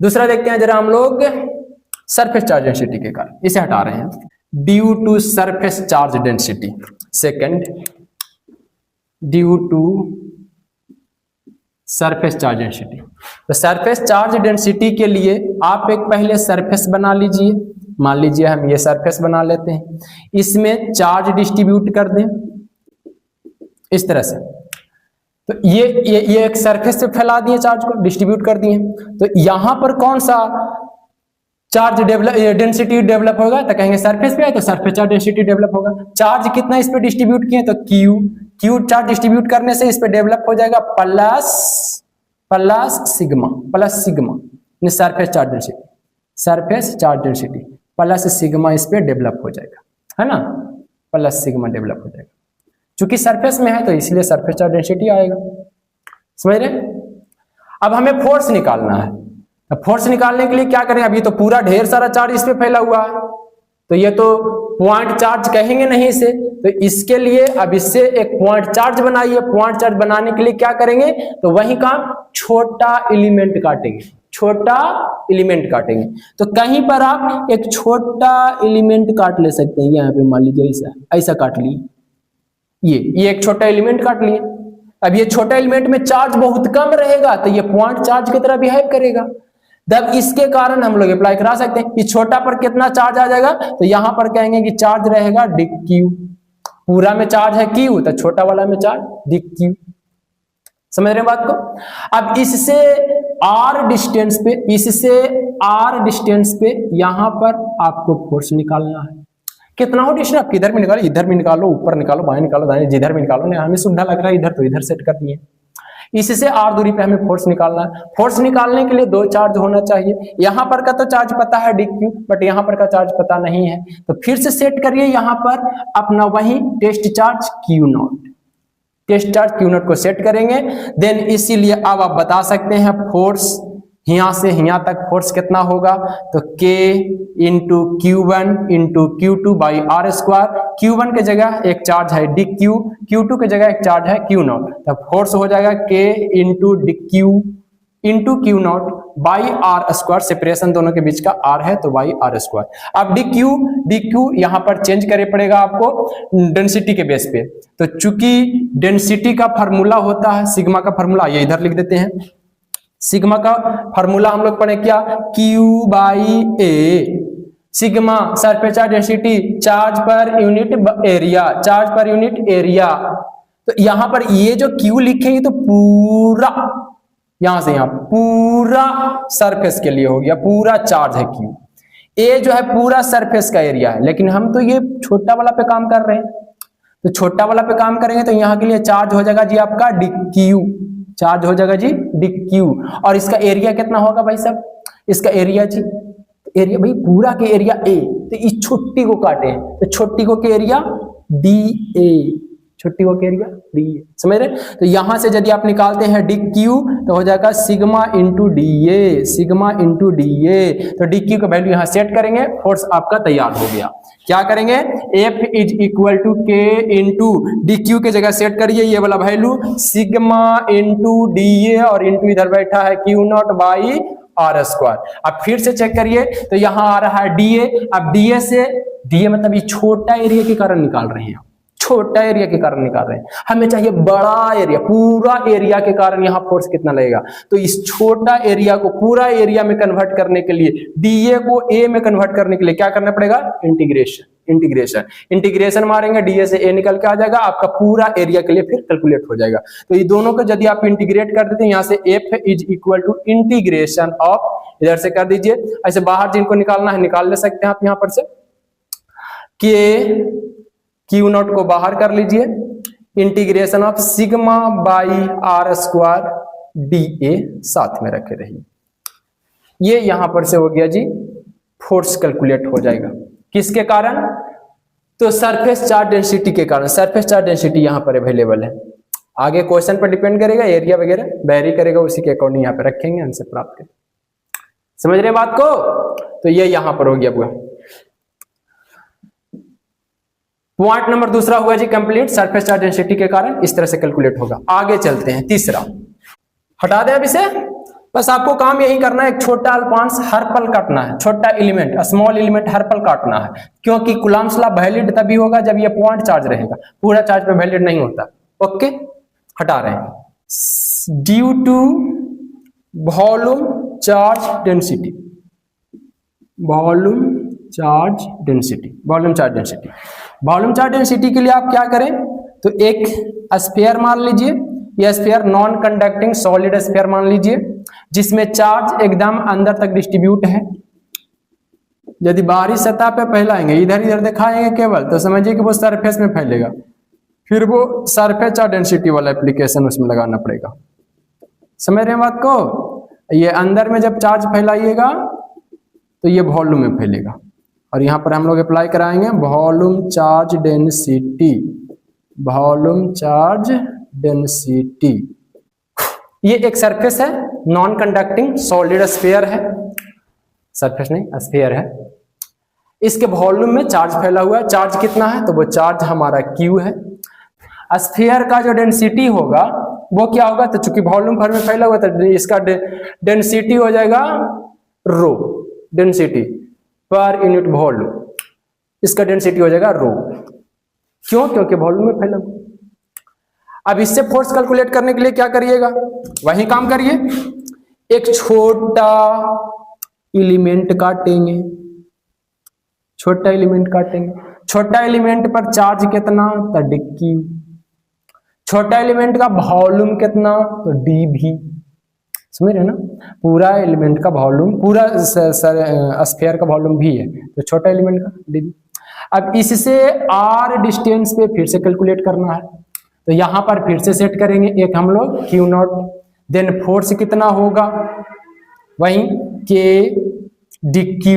दूसरा देखते हैं जरा हम लोग सरफेस चार्ज डेंसिटी के कारण, इसे हटा रहे हैं, due to surface charge density. Second, due to surface charge density. तो सरफेस चार्ज डेंसिटी के लिए आप एक पहले सरफेस बना लीजिए, मान लीजिए हम ये सरफेस बना लेते हैं, इसमें चार्ज डिस्ट्रीब्यूट कर दें इस तरह से। तो ये एक सरफेस से फैला दिए, चार्ज को डिस्ट्रीब्यूट कर दिए। तो यहां पर कौन सा चार्ज डेंसिटी डेवलप होगा, तो कहेंगे सरफेस पे है तो सरफेस चार्ज डेंसिटी डेवलप होगा। चार्ज कितना इस पे डिस्ट्रीब्यूट किए, तो क्यू चार्ज डिस्ट्रीब्यूट करने से इस पे डेवलप हो जाएगा plus sigma surface charge density plus sigma इस पे डेवलप हो जाएगा, है ना, प्लस सिग्मा डेवलप हो जाएगा। चूंकि सरफेस में है तो इसलिए सरफेस चार्ज डेंसिटी आएगा, समझ रहे। अब हमें फोर्स निकालना है। अब फोर्स निकालने के लिए क्या करें, अभी तो पूरा ढेर सारा चार्ज इस पे फैला हुआ है, तो ये तो पॉइंट चार्ज कहेंगे नहीं इसे, तो इसके लिए अब इससे एक पॉइंट चार्ज बनाइए। पॉइंट चार्ज बनाने के लिए क्या करेंगे, तो वही काम छोटा एलिमेंट काटेंगे। तो कहीं पर आप एक छोटा एलिमेंट काट ले सकते हैं, यहाँ पे मान लीजिए ऐसा काट लिए, ये एक छोटा एलिमेंट काट लिए। अब ये छोटा एलिमेंट में चार्ज बहुत कम रहेगा तो ये पॉइंट चार्ज की तरह बिहेव करेगा। तब इसके कारण हम लोग अप्लाई करा सकते हैं कि छोटा पर कितना चार्ज आ जाएगा, तो यहां पर कहेंगे कि चार्ज रहेगा dq। पूरा में चार्ज है q, तो छोटा वाला में चार्ज dq। समझ रहे हैं बात को। अब इससे r डिस्टेंस पे यहां पर आपको फोर्स निकालना है। कितना हो डिस्टेंस, आप किधर में निकालो, इधर में निकालो, ऊपर निकालो, बाएं निकालो, दाएं, जिधर में निकालो, हमें सुविधा लग रहा है इधर तो इधर सेट कर दिए। इससे r दूरी पे हमें फोर्स निकालना है। फोर्स निकालने के लिए दो चार्ज होना चाहिए। यहां पर का तो चार्ज पता है dq, बट यहां पर का चार्ज पता नहीं है, तो फिर से सेट करिए यहां पर अपना वही टेस्ट चार्ज q0 को सेट करेंगे। देन इसीलिए अब आप बता सकते हैं फोर्स यहां से यहां तक फोर्स कितना होगा, तो k into Q1 into Q2 by are square. Q1 के जगह एक चार्ज है dq, Q2 के जगह एक चार्ज है Q0, तब फोर्स हो जाएगा k into dq into Q0 by are square. Separation दोनों के बीच का r है तो बाई आर स्क्वायर। अब dq यहां पर चेंज करे पड़ेगा आपको डेंसिटी के बेस पे। तो चूंकि डेंसिटी का फार्मूला होता है सिग्मा का फार्मूला, ये इधर लिख देते हैं। सिग्मा का फार्मूला हम लोग पढ़े क्या, Q by A. Sigma surface charge density, charge per unit area. तो यहां पर ये जो Q लिखेंगे तो पूरा यहां से यहां पूरा सरफेस के लिए हो गया, पूरा चार्ज है Q। ए जो है पूरा सरफेस का एरिया है, लेकिन हम तो ये छोटा वाला पे काम कर रहे हैं, तो छोटा वाला पे काम करेंगे तो यहां के लिए चार्ज हो जाएगा जी आपका dq, चार्ज हो जाएगा जी dq। और इसका एरिया कितना होगा भाई साहब, इसका एरिया जी, एरिया भाई पूरा के एरिया a, तो इस छुट्टी को काटे तो छुट्टी को के एरिया da, छुट्टी को के एरिया da, समझ रहे। तो यहां से यदि आप निकालते हैं dq तो हो जाएगा सिग्मा इंटू da। तो dq का वैल्यू यहां सेट करेंगे, फोर्स आपका तैयार हो गया। क्या करेंगे, F is equal to K into dq के जगह सेट करिए ये वाला वैल्यू सिग्मा इंटू da, और इंटू इधर बैठा है Q0 बाई आर स्क्वायर। अब फिर से चेक करिए तो यहां आ रहा है da। अब da मतलब ये छोटा एरिया के कारण निकाल रहे हैं, छोटा एरिया के कारण निकाल रहे हैं, हमें चाहिए बड़ा एरिया, पूरा एरिया के कारण यहाँ फोर्स कितना लगेगा। तो इस छोटा एरिया को पूरा एरिया में कन्वर्ट करने के लिए, डीए को ए में कन्वर्ट करने के लिए क्या करना पड़ेगा, इंटीग्रेशन मारेंगे, डीए से ए निकल के आ जाएगा, आपका पूरा एरिया के लिए फिर कैलकुलेट हो जाएगा। तो ये दोनों को यदि आप इंटीग्रेट कर देते हैं, यहाँ से F is equal to integration of, इधर से कर दीजिए, ऐसे बाहर जिनको निकालना है निकाल ले सकते हैं आप यहाँ पर से, के Q0 को बाहर कर लीजिए, integration of sigma by are square D साथ में रखे रहिए। ये यहां पर से हो गया जी, फोर्स कैलकुलेट हो जाएगा किसके कारण, तो सरफेस चार्ज डेंसिटी के कारण। सरफेस चार्ज डेंसिटी यहां पर अवेलेबल है, आगे क्वेश्चन पर डिपेंड करेगा, एरिया वगैरह वेरी करेगा, उसी के अकॉर्डिंग यहां पर रखेंगे, आंसर प्राप्त करें। समझ रहे बात को। तो ये यहां पर हो गया पूरा। पॉइंट नंबर दूसरा हुआ जी कंप्लीट, सरफेस चार्ज डेंसिटी के कारण इस तरह से कैलकुलेट होगा। आगे चलते हैं, तीसरा हटा दें अब इसे। बस आपको काम यही करना है, एक छोटा अल्पांश हर पल काटना है, छोटा एलिमेंट स्मॉल एलिमेंट हर पल काटना है, क्योंकि कूलम्ब्स लॉ वैलिड तभी होगा जब ये पॉइंट चार्ज रहेगा, पूरा चार्ज पे वैलिड नहीं होता। ओके, हटा रहे हैं। Due to volume charge density, volume charge density, volume charge density, volume charge density के लिए आप क्या करें, तो एक स्फीयर मान लीजिए, यह sphere non conducting solid sphere मान लीजिए, जिसमें चार्ज एकदम अंदर तक डिस्ट्रीब्यूट है। यदि बाहरी सतह पे फैलाएंगे, इधर इधर दिखाएंगे केवल, तो समझिए कि वो सरफेस में फैलेगा, फिर वो सरफेस चार्ज डेंसिटी वाला एप्लीकेशन उसमें लगाना पड़ेगा। समझ रहे हैं बात को? ये अंदर में जब चार्ज फैलाइएगा तो ये वॉल्यूम में फैलेगा, और यहां पर हम लोग अप्लाई कराएंगे volume charge density, volume charge density. ये एक सरफेस है, नॉन कंडक्टिंग सॉलिड स्फीयर है, सरफेस नहीं स्फीयर है, इसके वॉल्यूम में चार्ज फैला हुआ है। चार्ज कितना है, तो वो चार्ज हमारा Q है। स्फीयर का जो डेंसिटी होगा वो क्या होगा, तो चूंकि वॉल्यूम भर में फैला हुआ तो इसका डेंसिटी हो जाएगा रो, डेंसिटी पर यूनिट वॉल्यूम, इसका डेंसिटी हो जाएगा रो। क्यों? क्योंकि वॉल्यूम में फैला हुआ। अब इससे फोर्स कैलकुलेट करने के लिए क्या करिएगा, वही काम करिए, एक छोटा एलिमेंट काटेंगे, छोटा एलिमेंट काटेंगे, छोटा एलिमेंट पर चार्ज कितना, तो DQ, छोटा एलिमेंट का वॉल्यूम कितना, तो DV। समझ रहे ना, पूरा एलिमेंट का वॉल्यूम, पूरा स्फीयर का वॉल्यूम भी है, तो छोटा एलिमेंट का DV। अब इससे R डिस्टेंस पे फिर से कैलकुलेट करना है, तो यहां पर फिर से सेट करेंगे एक हम लोग Q0, देन फोर्स कितना होगा, वही K DQ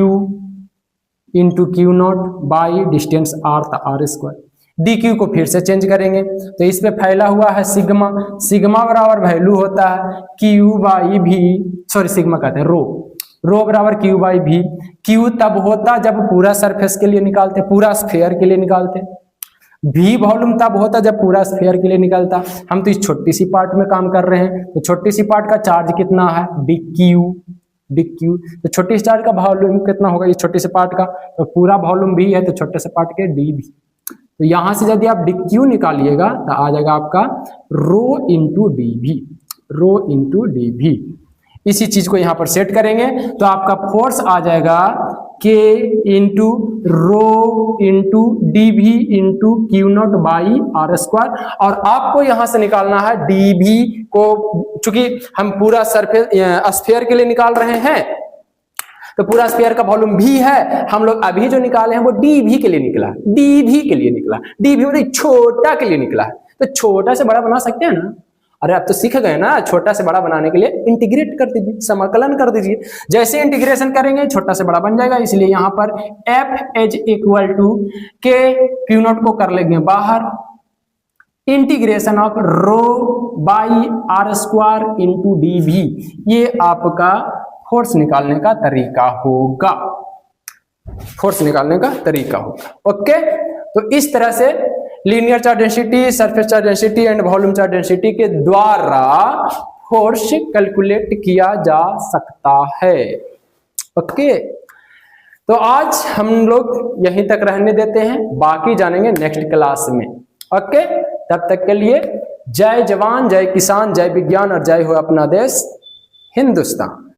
into Q0 by distance R था R²। DQ को फिर से चेंज करेंगे, तो इस पे फैला हुआ है सिग्मा, सिग्मा बराबर वैल्यू होता है Q by V, sorry sigma कहते हैं रो, रो बराबर Q बाई V। Q तब होता जब पूरा सरफेस के लिए निकालते, पूरा स्फीयर के लिए निकालते, V वॉल्यूम तब होता जब पूरा स्फीयर के लिए निकलता। हम तो इस छोटी सी पार्ट में काम कर रहे हैं, तो छोटी सी पार्ट का चार्ज कितना है, DQ, तो छोटी सी चार्ज का वॉल्यूम कितना होगा इस छोटे से पार्ट का, तो पूरा वॉल्यूम भी है, तो छोटे से पार्ट के DV। तो यहां से यदि आप DQ निकालिएगा तो आ जाएगा आपका rho into DV, rho into DV। इसी चीज को यहां पर सेट करेंगे तो आपका फोर्स आ जाएगा K into rho into DV into Q0 by R², और आपको यहां से निकालना है DV को, चूंकि हम पूरा सरफेस स्फीयर के लिए निकाल रहे हैं, तो पूरा स्फीयर का वॉल्यूम भी है, हम लोग अभी जो निकाले हैं वो DV के लिए निकला, DV के लिए निकला, DV मतलब छोटा के लिए निकला है, तो छोटा से बड़ा बना सकते हैं ना। अरे आप तो सीख गए ना, छोटा से बड़ा बनाने के लिए इंटीग्रेट कर दीजिए, समाकलन कर दीजिए, जैसे इंटीग्रेशन करेंगे छोटा से बड़ा बन जाएगा। इसलिए यहां पर F is equal to K Q0 को कर लेंगे बाहर, integration of rho by R² into DV, ये आपका फोर्स निकालने का तरीका होगा, फोर्स निकालने का तरीका होगा। ओके, तो इस तरह से linear charge density, surface charge density and volume charge density के द्वारा फोर्स कैलकुलेट किया जा सकता है। ओके, तो आज हम लोग यहीं तक रहने देते हैं, बाकी जानेंगे नेक्स्ट क्लास में। ओके, तब तक के लिए जय जवान, जय किसान, जय विज्ञान और जय हो अपना देश हिंदुस्तान।